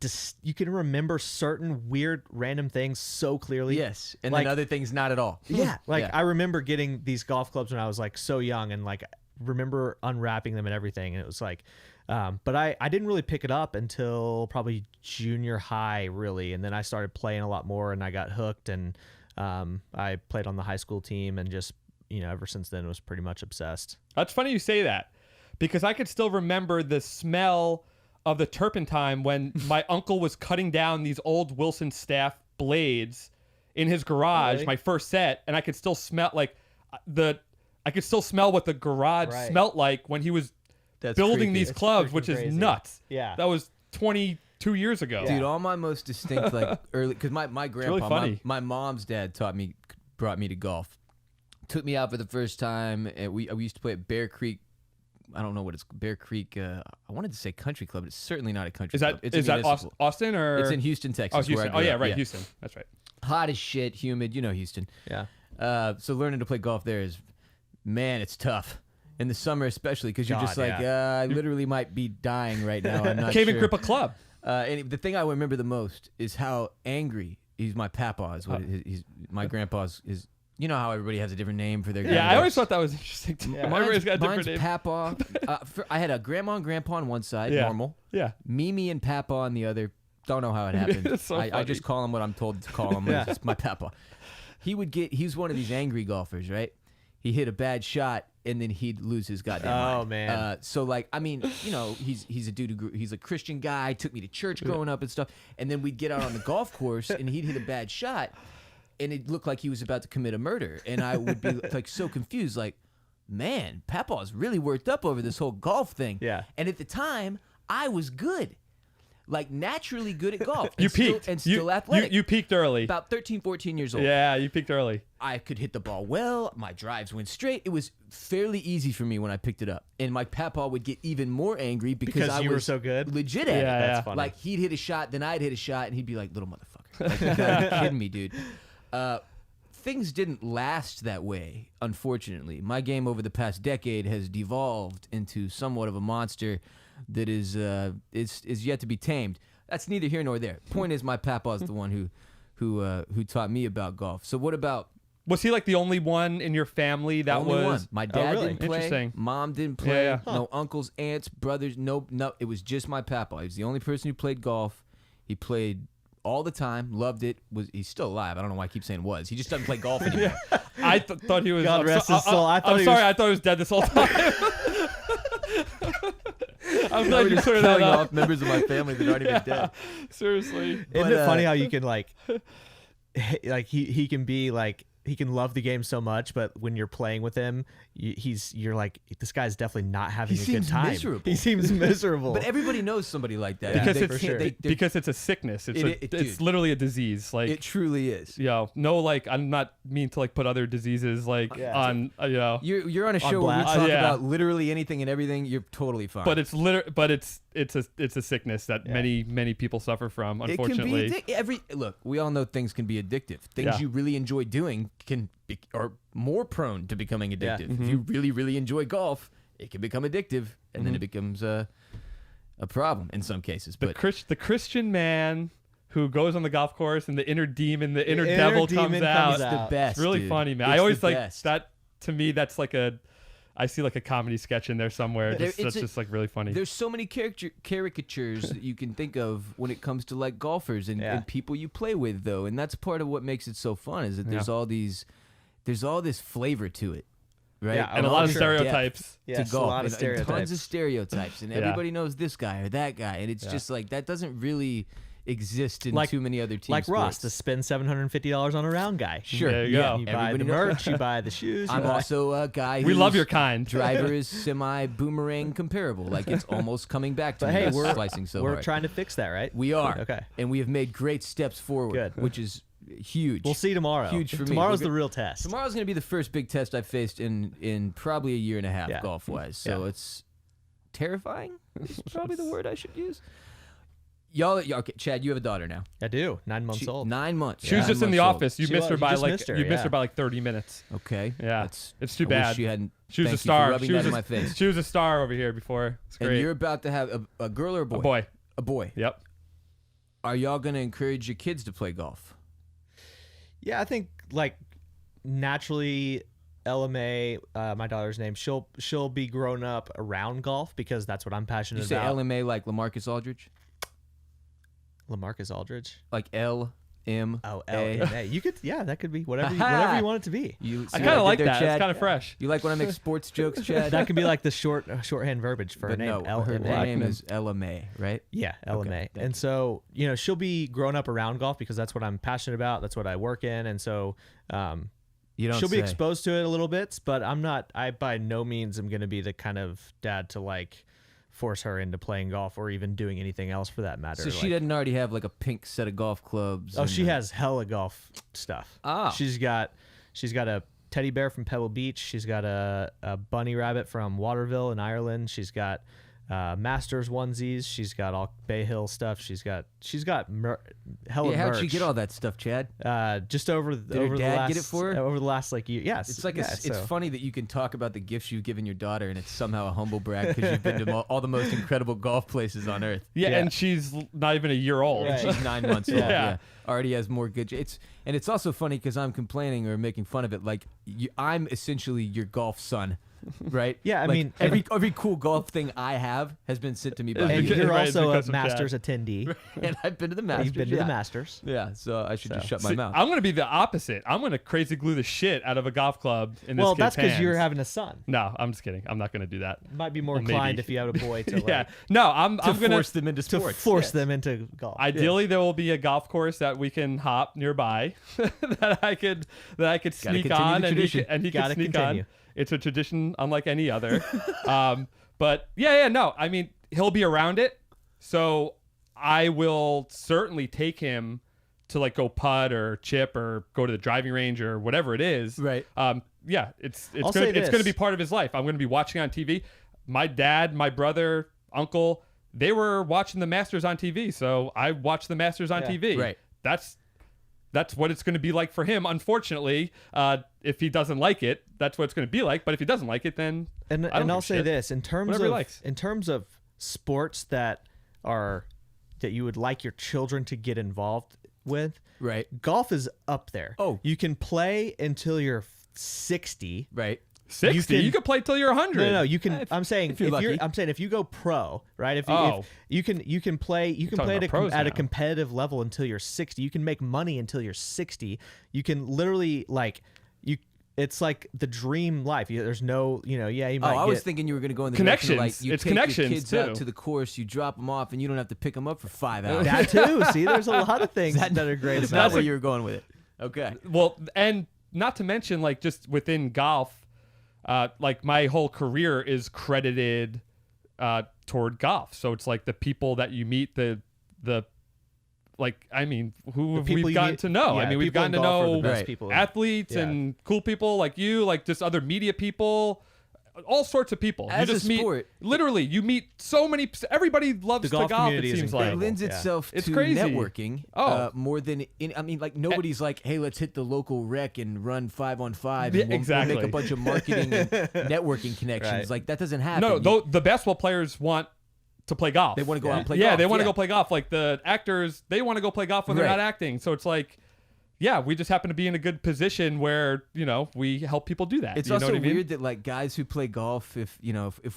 you can remember certain weird random things so clearly. Yes. And Like- then other things, not at all. Yeah, like Yeah. I remember getting these golf clubs when I was like so young, and like remember unwrapping them and everything, and it was like but I didn't really pick it up until probably junior high, really, and then I started playing a lot more, and I got hooked, and I played on the high school team, and just ever since then was pretty much obsessed. That's funny you say that, because I could still remember the smell of the turpentine when my uncle was cutting down these old Wilson Staff blades in his garage, Really? my first set, and I could still smell what the garage Right. smelt like when he was That's building creepy. these It's clubs, freaking which is crazy. nuts. Yeah. That was 22 years ago. Dude, all my most distinct, like early, because my grandpa, funny. my mom's dad brought me to golf. Took me out for the first time. And we used to play at Bear Creek. I don't know what it's Bear Creek. I wanted to say country club. But it's certainly not a country club. Is that Austin or? It's in Houston, Texas. Oh, Houston. Where I grew yeah, up. right. Houston. That's right. Hot as shit, humid. You know Houston. Yeah. So learning to play golf there is, man, it's tough. In the summer especially, because you're just like, I literally might be dying right now. I'm not Can't even sure. grip a club. And the thing I remember the most is how angry he's my papa is. What he's my grandpa's is. You know how everybody has a different name for their. Yeah, I always thought that was interesting. Too. Yeah. Everybody's got a different mine's name. Papa. I had a grandma and grandpa on one side, normal. Yeah. Mimi and Papa on the other. Don't know how it happened. It's so I just call him what I'm told to call him. It's my Papa. He's one of these angry golfers, right? He hit a bad shot and then he'd lose his goddamn mind. Oh man. So like, I mean, you know, he's a dude who he's a Christian guy, took me to church growing up and stuff. And then we'd get out on the golf course and he'd hit a bad shot and it looked like he was about to commit a murder. And I would be like so confused, like, man, Papa's really worked up over this whole golf thing. Yeah. And at the time, I was good. Like naturally good at golf. You peaked. And still athletic. You peaked early. About 13, 14 years old. Yeah, you peaked early. I could hit the ball well. My drives went straight. It was fairly easy for me when I picked it up. And my papa would get even more angry because I you was were so good. legit at it. That's funny. Like he'd hit a shot, then I'd hit a shot, and he'd be like, "Little motherfucker." Like, you gotta be kidding me, dude. Things didn't last that way, unfortunately. My game over the past decade has devolved into somewhat of a monster that is yet to be tamed. That's neither here nor there. Point is, my papa's the one who taught me about golf. So what about? Was he like the only one in your family that only was? one. My dad really? didn't play. Interesting. Mom didn't play. Yeah. No uncles, aunts, brothers. No. It was just my papa. He was the only person who played golf. He played all the time. Loved it. He's still alive? I don't know why I keep saying was. He just doesn't play golf anymore. I thought he was. God rest his soul. I thought he was dead this whole time. I'm glad you cleared that Killing up. off members of my family that aren't even dead. Seriously. Isn't it funny how you can like he can be like he can love the game so much, but when you're playing with him, you're like, this guy's definitely not having a good time. Miserable. He seems miserable. But everybody knows somebody like that. Because They it's can't- they- because it's a sickness. It's dude. literally a disease. Like it truly is. no, like I'm not mean to like put other diseases like on You're on a show where we blast. talk Yeah. about literally anything and everything. You're totally fine. but it's it's a sickness that many people suffer from, unfortunately. It can be look, we all know things can be addictive. Things you really enjoy doing are more prone to becoming addictive. Mm-hmm. If you really, really enjoy golf, it can become addictive, and then it becomes a problem in some cases. But The Christian man who goes on the golf course and the inner demon, the inner inner devil demon comes comes out. it's the best. It's really dude. funny, man. It's I always the like best. that. To me, that's like I see like a comedy sketch in there somewhere. That's just like really funny. There's so many caricatures that you can think of when it comes to like golfers and people you play with, though, and that's part of what makes it so fun. Is that there's all this flavor to it, right? Yeah, and a lot of stereotypes. Yes, to golf, a lot of and stereotypes. tons of stereotypes, and everybody knows this guy or that guy, and it's just like that doesn't really exist in too many other teams. Like Ross, to spend $750 on a round guy. Sure, There you go. You buy the Everybody knows- merch, you buy the shoes. I'm also a guy. We love whose your kind. driver is semi-boomerang comparable. Like it's almost coming back to But me. hey, It's we're slicing so we're hard. trying to fix that, right? We are. Okay. And we have made great steps forward, Good. which is huge. We'll see tomorrow. Huge for me. Tomorrow's We're the real test. Tomorrow's going to be the first big test I've faced in probably a year and a half golf-wise. So it's terrifying is probably the word I should use. Y'all, okay, Chad, you have a daughter now. I do. 9 months old. 9 months. She was just in the office. You She missed her was. by You just like missed her, you missed yeah. her by like 30 minutes. Okay. Yeah, It's too I wish bad. she hadn't. She was a thank you for star. rubbing She was that in a, my face. she was a star over here before. It's And great. you're about to have a girl or a boy? A boy. A boy. Yep. Are y'all going to encourage your kids to play golf? Yeah, I think like naturally, LMA, my daughter's name, she'll be grown up around golf because that's what I'm passionate You say about. LMA like LaMarcus Aldridge? LaMarcus Aldridge. Like LMA? Oh, LMA. You could, yeah, that could be whatever you want it to be. You I see kind what of like did there, that. Chad? It's kind of fresh. You like when I make sports jokes, Chad? That could be like the shorthand verbiage for her But name. no, her LMA. name is LMA, right? Yeah, LMA. thank And so, she'll be grown up around golf because that's what I'm passionate about. That's what I work in. And so, You don't she'll be say. exposed to it a little bit, but I by no means am going to be the kind of dad to like force her into playing golf or even doing anything else for that matter. So she doesn't already have like a pink set of golf clubs? Oh, and she has hella golf stuff. Ah. She's got a teddy bear from Pebble Beach. She's got a bunny rabbit from Waterville in Ireland. She's got Masters onesies. She's got all Bay Hill stuff. She's got hella Yeah, how'd merch. she get all that stuff, Chad? Just over her the dad last get it for her? over the last like year. Yes, It's like yeah, it's funny that you can talk about the gifts you've given your daughter, and it's somehow a humble brag because you've been to all the most incredible golf places on earth. Yeah, Yeah. and she's not even a year old. Right. She's 9 months old. Yeah. Yeah. Already has more good. It's also funny because I'm complaining or making fun of it. Like I'm essentially your golf son, right? Yeah, I Like, mean, every cool golf thing I have has been sent to me by and you, you're Right, it's also a because of Chad. Masters attendee. and I've been to the Masters. You've been to yeah. the Masters. Yeah, so I should just shut my See, mouth. I'm going to be the opposite. I'm going to crazy glue the shit out of a golf club in this Well, kid's that's because you're hands. having a son. No, I'm just kidding. I'm not going to do that. Might be more Well, maybe. inclined if you had a boy to Yeah. like, No, I'm to going force them into to sports. force Yes. them into golf. Ideally, there will be a golf course that we can hop nearby that I could sneak continue on, the and he tradition. could Gotta sneak continue. on. It's a tradition unlike any other. But no. I mean, he'll be around it, so I will certainly take him to like go putt or chip or go to the driving range or whatever it is. Right. Yeah, it's I'll say gonna this. be part of his life. I'm gonna be watching on TV. My dad, my brother, uncle, they were watching the Masters on TV, so I watched the Masters on Yeah. TV. Right. That's what it's going to be like for him. Unfortunately, if he doesn't like it, that's what it's going to be like. But if he doesn't like it, then And I don't and I'll give a say shit. this in terms Whatever he of likes. sports that you would like your children to get involved with, Right. golf is up there. Oh. You can play until you're 60. Right. 60, you could play till you're 100. No, you can. I'm saying if you're lucky. I'm saying if you go pro, right? If Oh. you can play talking about pros at a now. competitive level until you're 60. You can make money until you're 60. You can literally it's like the dream life. There's no, you might I was get- thinking you were going to go in the direction of, like Connections. you It's take your connections, kids too. out to the course, you drop them off, and you don't have to pick them up for 5 hours. that too. See, there's a lot of things that are great That's about not where it. you were going with it. Okay. Well, and not to mention, like, just within golf, like my whole career is credited toward golf. So it's like the people that you meet, the like, I mean, who have people we've you gotten meet- to know? yeah, I mean, we've people in gotten to golf are the know best Right. people. athletes Yeah. and cool people like you, like just other media people, all sorts of people. As you just a meet, sport- literally, you meet so many. Everybody loves The to golf golf. It community is seems It like. incredible. lends Yeah. itself It's to crazy. networking Oh. more than nobody's like, hey, let's hit the local rec and run 5-on-5. Yeah, And we'll exactly. make a bunch of marketing and networking connections. Right. Like that doesn't happen. No, the basketball players want to play golf. They wanna go out and play Yeah, golf, they want to yeah. go play golf. Like the actors, they want to go play golf when they're Right. not acting. So it's like, yeah, we just happen to be in a good position where, we help people do that. It's you know also what I mean? weird that like guys who play golf, if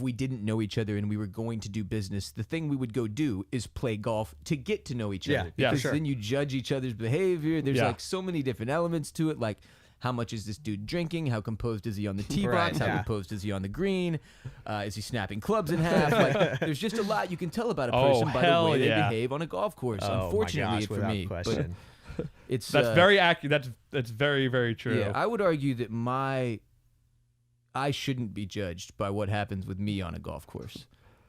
we didn't know each other and we were going to do business, the thing we would go do is play golf to get to know each Yeah, other. yeah, Because sure. then you judge each other's behavior. There's Yeah. like so many different elements to it. Like how much is this dude drinking? How composed is he on the tee Right, box? How yeah. composed is he on the green? Is he snapping clubs in half? Like there's just a lot you can tell about a Oh, person by the hell way yeah. they behave on a golf course. Oh, Unfortunately my gosh, for without me, question. but it's That's very accurate. That's very, very true. yeah, I would argue that I shouldn't be judged by what happens with me on a golf course.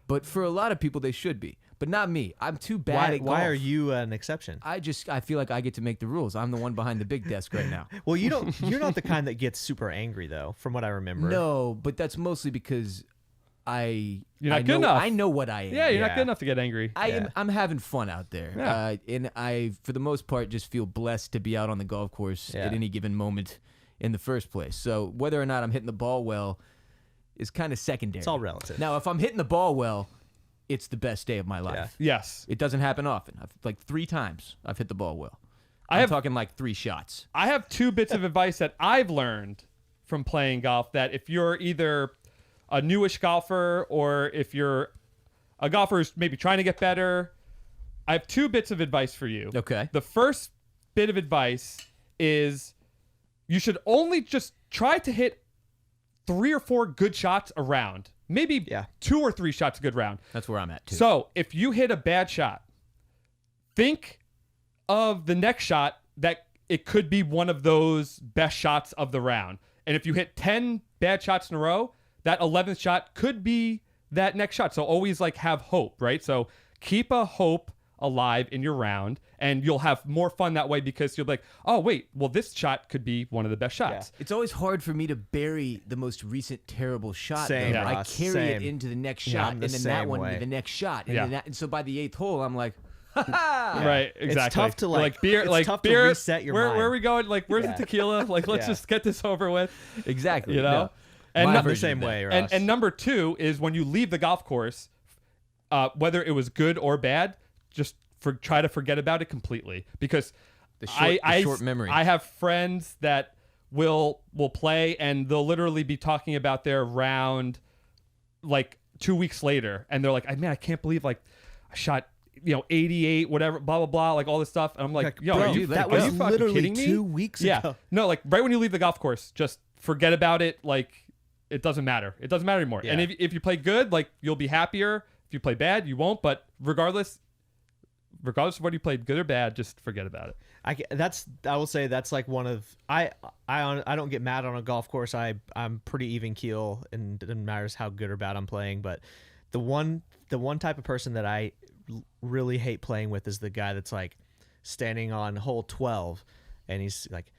But for a lot of people, they should be. But not me. I'm too bad at golf. Why are you an exception? I feel like I get to make the rules. I'm the one behind the big desk right now. Well, you're not the kind that gets super angry though, from what I remember. No, but that's mostly because You're not good know, enough. I know what I am. Yeah, you're not Yeah. good enough to get angry. I'm having fun out there. Yeah. And I, for the most part, just feel blessed to be out on the golf course Yeah. at any given moment in the first place. So whether or not I'm hitting the ball well is kind of secondary. It's all relative. Now, if I'm hitting the ball well, it's the best day of my life. Yes. It doesn't happen often. Like 3 times I've hit the ball well. I I'm have talking like 3 shots. I have 2 bits of advice that I've learned from playing golf, that if you're either a newish golfer or if you're a golfer who's maybe trying to get better, I have 2 bits of advice for you. Okay. The first bit of advice is you should only just try to hit 3 or 4 good shots a round. Maybe Yeah. 2 or 3 shots a good round. That's where I'm at, too. So if you hit a bad shot, think of the next shot that it could be one of those best shots of the round. And if you hit 10 bad shots in a row, that 11th shot could be that next shot. So always like have hope, right? So keep a hope alive in your round, and you'll have more fun that way because you'll be like, oh wait, well this shot could be one of the best shots. It's always hard for me to bury the most recent terrible shot. Same, though. I Ross, carry it same. into the next Yeah, shot, I'm and the then that same one way. into the next shot, and, Yeah. then that, and so by the 8th hole, I'm like, ha ha. Right, exactly. It's tough to Or like beer, it's like tough beer. to reset your where mind. are we going? Like, where's the tequila? Like, let's Yeah. just get this over with. Exactly. You know? No. And My no- I'm the version same of that. way, Ross. And number 2 is when you leave the golf course, whether it was good or bad, just try to forget about it completely, because The short memory. I have friends that will play and they'll literally be talking about their round like 2 weeks later, and they're like, man, I can't believe like I shot 88, whatever, blah blah blah, like all this stuff. And I'm like, yo, bro, are you, that are was you fucking literally kidding me? 2 weeks Yeah, ago. no, like right when you leave the golf course, just forget about it. Like it doesn't matter. It doesn't matter anymore. Yeah. And if you play good, like you'll be happier. If you play bad, you won't. But regardless of whether you played good or bad, just forget about it. I will say that's like one of I don't get mad on a golf course. I'm pretty even keel, and it doesn't matter how good or bad I'm playing. But the one type of person that I really hate playing with is the guy that's like standing on hole 12, and he's like,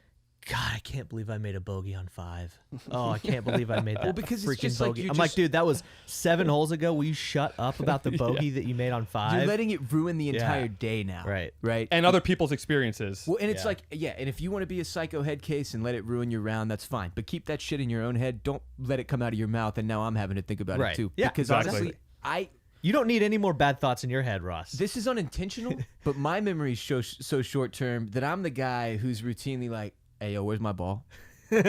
God, I can't believe I made a bogey on 5. Oh, I can't believe I made that because it's freaking just like bogey. you I'm just- like, dude, that was 7 holes ago. Will you shut up about the bogey that you made on 5? You're letting it ruin the entire day now. Right. Right. And other people's experiences. Well, and it's Yeah. like, and if you want to be a psycho head case and let it ruin your round, that's fine. But keep that shit in your own head. Don't let it come out of your mouth, and now I'm having to think about Right. it too. Yeah, because exactly. honestly, You don't need any more bad thoughts in your head, Ross. this is unintentional, but my memory is so short term that I'm the guy who's routinely like, hey, yo, where's my ball? Do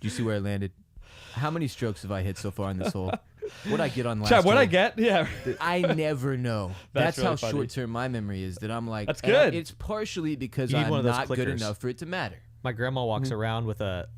you see where I landed? How many strokes have I hit so far in this hole? What'd I get on last Chad, what'd I hole? get? Yeah. I never know. That's really how funny. short term my memory is. That I'm like, That's and good. it's partially because You need one I'm of those not good clickers. enough for it to matter. My grandma walks around with a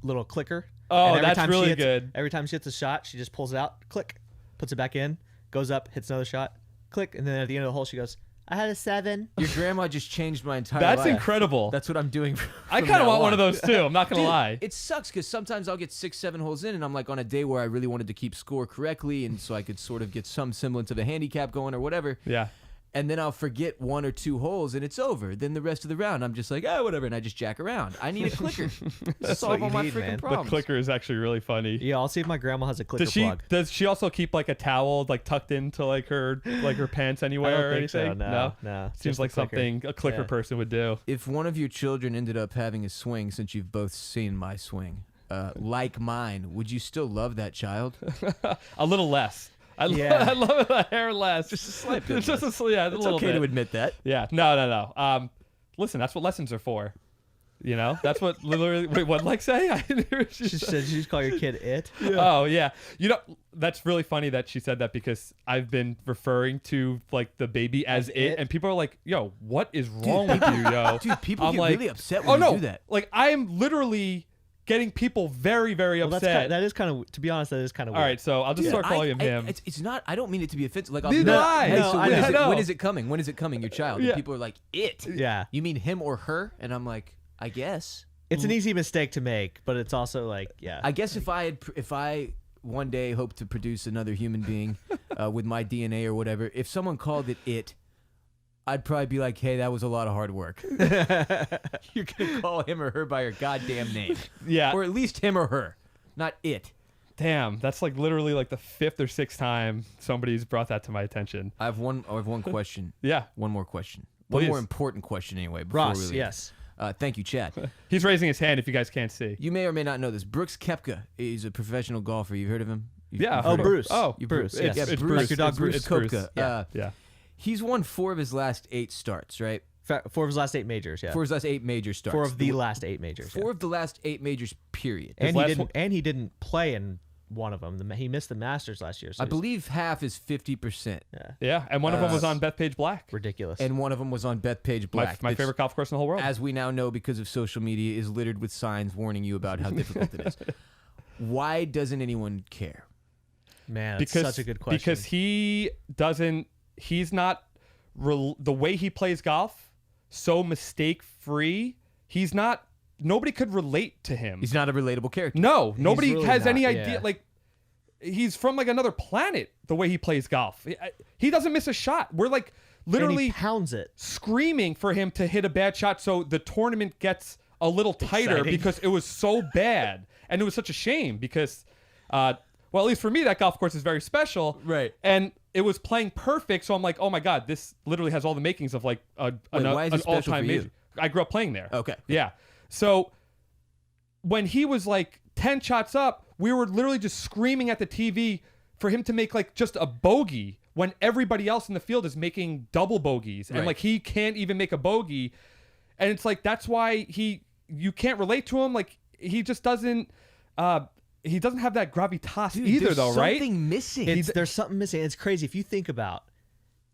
little clicker. Oh, and every that's time she really hits- good. Every time she hits a shot, she just pulls it out, click, puts it back in, goes up, hits another shot, click, and then at the end of the hole, she goes, I had a 7. Your grandma just changed my entire That's life. incredible. That's what I'm doing. I from kind of now want one on. of those too. I'm not gonna Dude, lie. It sucks because sometimes I'll get 6-7 holes in, and I'm like on a day where I really wanted to keep score correctly, and so I could sort of get some semblance of a handicap going or whatever. Yeah. And then I'll forget 1 or 2 holes, and it's over. Then the rest of the round, I'm just like, whatever, and I just jack around. I need a clicker. to solve what all you my need, freaking man. The problems. The clicker is actually really funny. Yeah, I'll see if my grandma has a clicker plug. Does she also keep like a towel like tucked into like her pants I anywhere don't or think so. anything? No. Seems Just like the clicker. something a clicker Yeah. person would do. If one of your children ended up having a swing, since you've both seen my swing, like mine, would you still love that child? A little less. I Yeah. love the hair less. Just a slight bit It's just less. yeah, a It's little okay bit. to admit that. Yeah. No. Listen, that's what lessons are for. You know, that's what literally. Wait, what? Like say? I didn't hear what she She said. said you just call your kid it. Oh yeah. You know, that's really funny that she said that because I've been referring to like the baby as it, and people are like, "Yo, what is wrong with you, yo?" Dude, people I'm get like, really upset "Oh when you no!" do that. Like I am literally getting people very, very Well, upset. that is kind of, to be honest, that is kind of All weird. right, so I'll just start calling him him. It's not. I don't mean it to be offensive. Like, I'll Neither be do like, I. Hey, No, so I know. when is it coming? When is it coming? Your child. Yeah. And people are like, it. Yeah. You mean him or her? And I'm like, I guess. It's an easy mistake to make, but it's also like, yeah. I guess if I one day hope to produce another human being with my DNA or whatever, if someone called it, I'd probably be like, hey, that was a lot of hard work. You're gonna call him or her by her goddamn name, Yeah. or at least him or her, not it. Damn, that's like literally like the 5th or 6th time somebody's brought that to my attention. I have one question. Yeah. One more question. Please. One more important question, anyway. Before Ross, we leave. yes. Thank you, Chad. He's raising his hand if you guys can't see. You may or may not know this. Brooks Koepka is a professional golfer. You've heard of him? Yeah. You've Oh, heard of him? Bruce. Oh, You- Bruce, yeah, yes. It's Bruce. Bruce. Your dog It's Bruce Bruce. Koepka. Yeah. Yeah. He's won 4 of his last 8 starts, right? 4 of his last 8 majors, yeah. 4 of his last 8 major starts. 4 of the last 8 majors. 4 of the last 8 majors, period. And last he didn't. one- And he didn't play in one of them. He missed the Masters last year. So I he's- believe half is 50%. Yeah. And one of them was on Bethpage Black. ridiculous. And one of them was on Bethpage Black. My which, favorite golf course in the whole world. as we now know because of social media, is littered with signs warning you about how difficult it is. Why doesn't anyone care? Man, that's such a good question. Because he's not, the way he plays golf, so mistake free, nobody could relate to him. He's not a relatable character. No, nobody really has not, any yeah. idea. Like, he's from like another planet, the way he plays golf. He doesn't miss a shot. We're like, literally and he pounds it. screaming for him to hit a bad shot so the tournament gets a little tighter Exciting. because it was so bad. And it was such a shame because, well, at least for me, that golf course is very special. Right. And it was playing perfect. So I'm like, oh my God, this literally has all the makings of like why is an it special all-time for you? major. I grew up playing there. Okay. Yeah. So when he was like 10 shots up, we were literally just screaming at the TV for him to make like just a bogey when everybody else in the field is making double bogeys. And Right. like he can't even make a bogey. And it's like, that's why you can't relate to him. Like he just doesn't, he doesn't have that gravitas Dude, either there's though, right? something missing. There's something missing. It's crazy. If you think about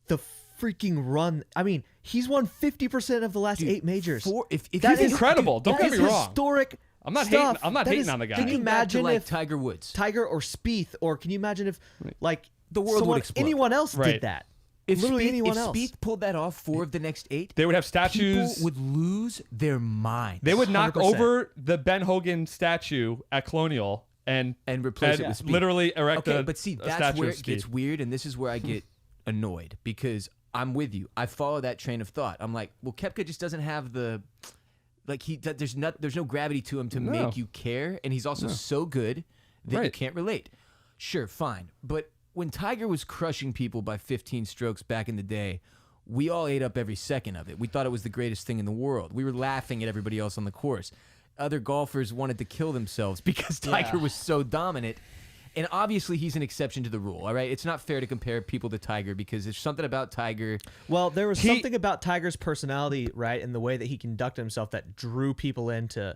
the freaking run. I mean, he's won 50% of the last 8 majors. If That you is incredible. Don't that get is me wrong. Historic. I'm not stuff. hating. I'm not That hating is- on the guy. Can you think back to, imagine like, if Tiger Woods? Tiger or Spieth, or can you imagine if like The world would someone, explode. anyone else Right. did that? If Literally Spieth, anyone if else. Spieth pulled that off 4 of the next 8, They would have people statues. would lose their minds. They would knock 100%. over the Ben Hogan statue at Colonial and replace it with Spieth. literally erect Okay, a but see, a that's statue where of it gets Spieth. weird, and this is where I get annoyed because I'm with you. I follow that train of thought. I'm like, well, Koepka just doesn't have the like there's no gravity to him to No. make you care, and he's also so good that you Right. can't relate. Sure, fine, but when Tiger was crushing people by 15 strokes back in the day, we all ate up every second of it. We thought it was the greatest thing in the world. We were laughing at everybody else on the course. Other golfers wanted to kill themselves because Tiger was so dominant. And obviously, he's an exception to the rule, all right? It's not fair to compare people to Tiger because there's something about Tiger. Well, there was something about Tiger's personality, right, and the way that he conducted himself that drew people into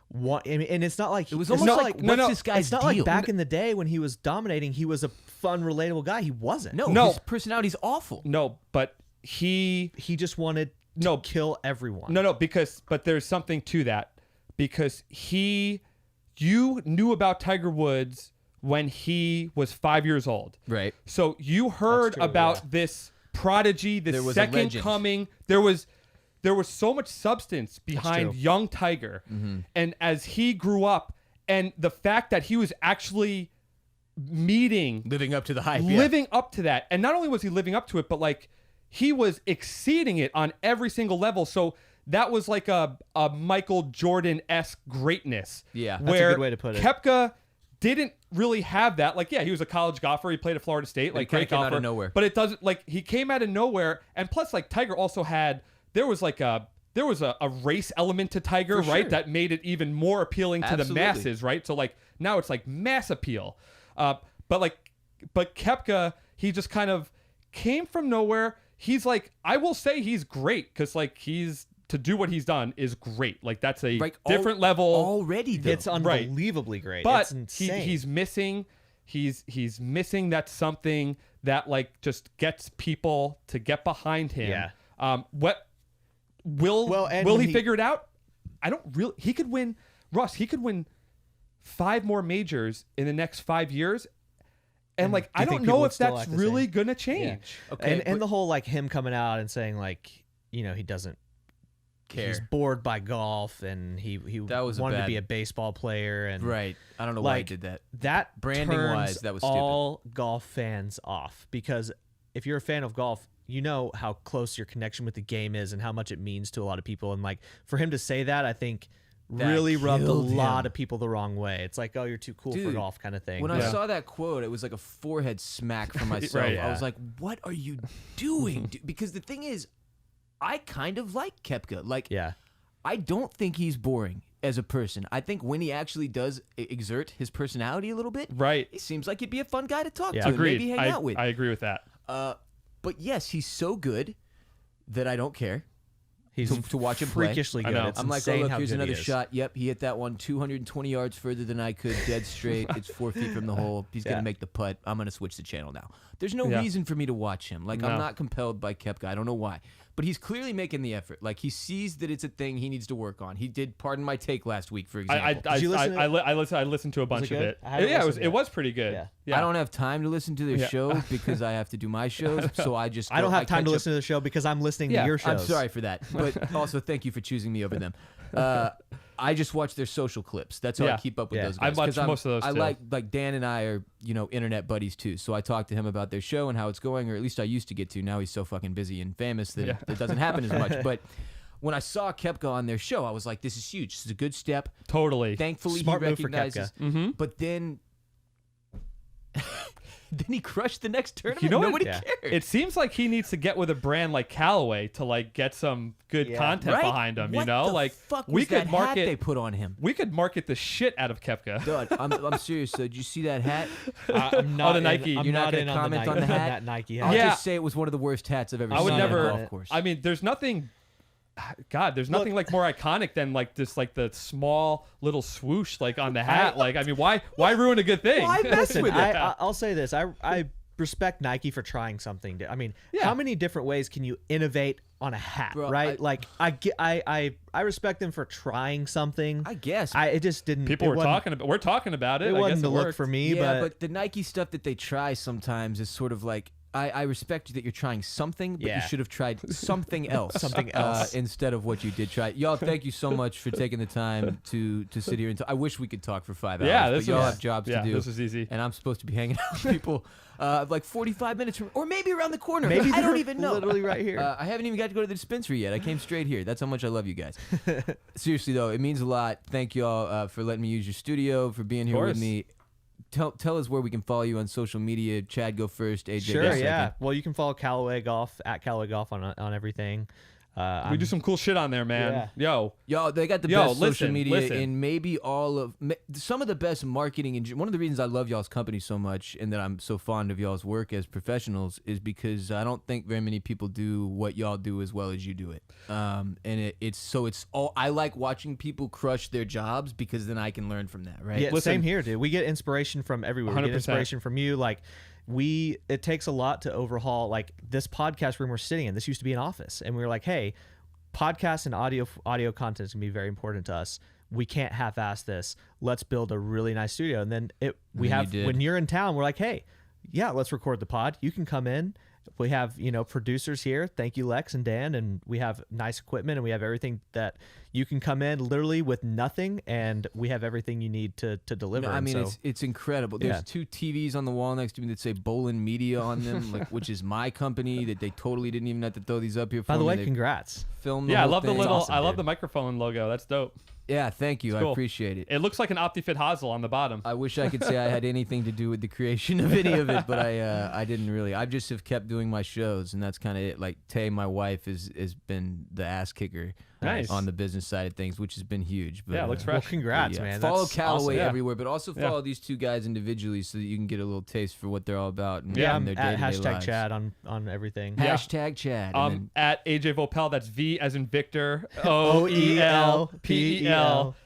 what. I mean, and it's not like It was it's almost not like, no, what's no, this guy's It's not deal? like back in the day when he was dominating, he was a fun, relatable guy. He wasn't. No, his personality's awful. No, but he He just wanted to kill everyone. no, but there's something to that because you knew about Tiger Woods when he was 5 years old. Right. So you heard true, about yeah. this prodigy, this There was a second legend. coming. There was so much substance behind true. young Tiger. And as he grew up, and the fact that he was actually meeting, Living up to the hype. living up to that. And not only was he living up to it, but like he was exceeding it on every single level. So that was like a Michael Jordan-esque greatness. Yeah. That's a where good way to put it. Koepka didn't really have that. Like, yeah, he was a college golfer. He played at Florida State. Like, he kinda great came out golfer. of nowhere. But it doesn't, like, he came out of nowhere. And plus, like, Tiger also had, there was a race element to Tiger, For right? sure. That made it even more appealing to the Absolutely. masses, right? So, like, now it's like mass appeal. But Koepka, he just kind of came from nowhere. He's like, I will say he's great because, like, to do what he's done is great. Like, that's a Like, different level. Already, though. It's unbelievably great. But it's insane. he's missing that something that like just gets people to get behind him. Yeah. Will and will when he he- figure it out? I don't really. He could win, Russ. He could win 5 more majors in the next 5 years, and like do you I don't think people know would if still that's act the really same? gonna change. Okay, and the whole like him coming out and saying like, you know, he doesn't care. he's bored by golf and he That was a wanted to bad- be a baseball player and Right. I don't know why he like did that. that Branding-wise, turns that was stupid. all golf fans off because if you're a fan of golf, you know how close your connection with the game is and how much it means to a lot of people. And like for him to say that, I think That really rubbed a killed lot him. of people the wrong way. It's like, oh, you're too cool for Dude, golf kind of thing. When But- I saw that quote, it was like a forehead smack for myself. Right, I was yeah. like, what are you doing? Because the thing is, I kind of like Koepka. Like, yeah. I don't think he's boring as a person. I think when he actually does exert his personality a little bit, Right. he seems like he'd be a fun guy to talk Yeah. to and Agreed. maybe hang out with. I agree with that. But yes, he's so good that I don't care. He's to watch him play. freakishly I good. know. It's I'm like, oh, insane look, how here's good he another is. shot. Yep, he hit that one 220 yards further than I could, dead straight. It's 4 feet from the hole. He's going Yeah. to make the putt. I'm going to switch the channel now. There's no Yeah. reason for me to watch him. Like, I'm No. not compelled by Koepka. I don't know why. But he's clearly making the effort. Like, he sees that it's a thing he needs to work on. He did Pardon My Take last week, for example. I you listen to I listened to a bunch of good? it. I haven't Yeah, listened it yet. was pretty good. Yeah. I don't have time to listen to their Yeah. shows because I have to do my shows. So I just I don't have time catch to up- listen to the show because I'm listening Yeah, to your shows. I'm sorry for that, but also thank you for choosing me over them. I just watch their social clips. That's how I Yeah. keep up with Yeah. those I guys. watch 'Cause most of those, I too. like Dan and I are, internet buddies too. So I talk to him about their show and how it's going, or at least I used to get to. Now he's so fucking busy and famous that it doesn't happen as much. But when I saw Koepka on their show, I was like, this is huge. This is a good step. Totally. Thankfully, Smart he move for recognizes. Mhm. But then he crushed the next tournament. You know what? Nobody Yeah. cared. It seems like he needs to get with a brand like Callaway to like get some good Yeah. content Right? behind him. What You know, the like fuck we was could that hat market. they put on him. We could market the shit out of Koepka. Dog, I'm serious. So did you see that hat? I'm not the in- Nike. I'm You're not not gonna in on comment the on Nike, the hat? that Nike I'll hat. Yeah. just say it was one of the worst hats I've ever I seen would on a never. golf course. I mean, there's nothing. God, there's nothing like more iconic than like this, like the small little swoosh like on the hat. Like, I mean, why ruin a good thing? Why mess Listen, with it? I'll say this. I respect Nike for trying something. I mean, Yeah. how many different ways can you innovate on a hat, Bro, right? I respect them for trying something. I guess. It just didn't. People it were wasn't- talking about. We're talking about it. It I wasn't guess the it look worked. for me, yeah, but but the Nike stuff that they try sometimes is sort of like I respect that you're trying something, but you Yeah. should have tried something else. Something else. Instead of what you did try. Y'all, thank you so much for taking the time to sit here and talk. I wish we could talk for 5 hours. Yeah, but this y'all was- have jobs Yeah, to do. this was easy. And I'm supposed to be hanging out with people like 45 minutes from, or maybe around the corner. maybe I don't they're even know. literally right here. I haven't even got to go to the dispensary yet. I came straight here. That's how much I love you guys. Seriously, though, it means a lot. Thank y'all for letting me use your studio, for being here with course. me. Tell us where we can follow you on social media. Chad, go first. AJ, Sure, go second. yeah. Well, you can follow Callaway Golf at Callaway Golf on everything. We do some cool shit on there, man. Yo, Yo, they got the Yo, best social listen, media listen. in maybe all of some of the best marketing. And one of the reasons I love y'all's company so much and that I'm so fond of y'all's work as professionals is because I don't think very many people do what y'all do as well as you do it. And it's all I like watching people crush their jobs because then I can learn from that, right? Yeah, Listen. same here, dude. We get inspiration from everywhere. We 100%. get inspiration from you. Like it takes a lot to overhaul like this podcast room we're sitting in. This used to be an office, and we were like, hey, podcasts and audio content is gonna be very important to us. We can't half-ass this. Let's build a really nice studio. And then you did. when you're in town, we're like, hey, yeah, let's record the pod. You can come in. We have, producers here. Thank you, Lex and Dan. And we have nice equipment and we have everything that you can come in literally with nothing. And we have everything you need to deliver. No, I And mean, so, it's incredible. There's Yeah. 2 TVs on the wall next to me that say Bolen Media on them, which is my company that they totally didn't even have to throw these up here for by the me. way, They congrats. filmed the yeah, I whole love the thing. little. awesome, I love dude. the microphone logo. That's dope. Yeah, thank you. It's cool. I appreciate it. It looks like an OptiFit hosel on the bottom. I wish I could say I had anything to do with the creation of any of it, but I didn't really. I just have kept doing my shows, and that's kind of it. Like Tay, my wife, has been the ass kicker Nice. on the business side of things, which has been huge. But, Yeah, it looks Well, fresh. congrats, yeah. man. Follow That's Callaway awesome. Yeah. everywhere, but also Yeah. follow these 2 guys individually so that you can get a little taste for what they're all about. And, Yeah, and I'm their at day-to-day hashtag lives. Chad on everything. Yeah. Hashtag Chad. and then- At AJ Vopel, that's V as in Victor, OELPEL.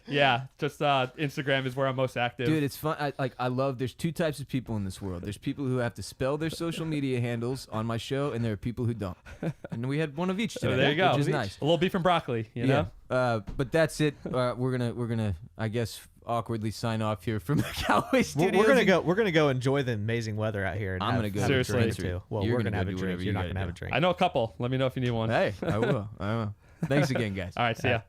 Yeah, just Instagram is where I'm most active. Dude, it's fun. I love. There's 2 types of people in this world. There's people who have to spell their social media handles on my show, and there are people who don't. And we had one of each So today. there you go. Which is nice. A little beef and broccoli, you know? But that's it. We're gonna I guess awkwardly sign off here from the Callaway We're, Studios. we're gonna go enjoy the amazing weather out here. And I'm have- gonna go have to a the drink dispensary. too. Well, You're we're gonna gonna have go a do drink. whatever You're you not gotta gonna have a do. drink. I know a couple. Let me know if you need one. Hey, I will. Thanks again, guys. All right, see ya.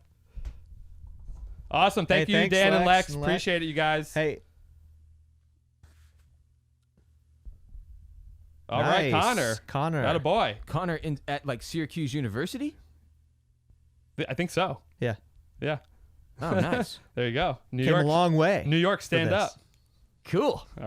Awesome. Thank Hey, you, thanks, Dan and Lex Lex. and Lex. Appreciate it, you guys. Hey, All right, nice. Connor. Not a boy. Connor at like Syracuse University. I think so. Yeah. Yeah. Oh, nice. There you go. New Came York. a long way. New York, for stand this. up. Cool.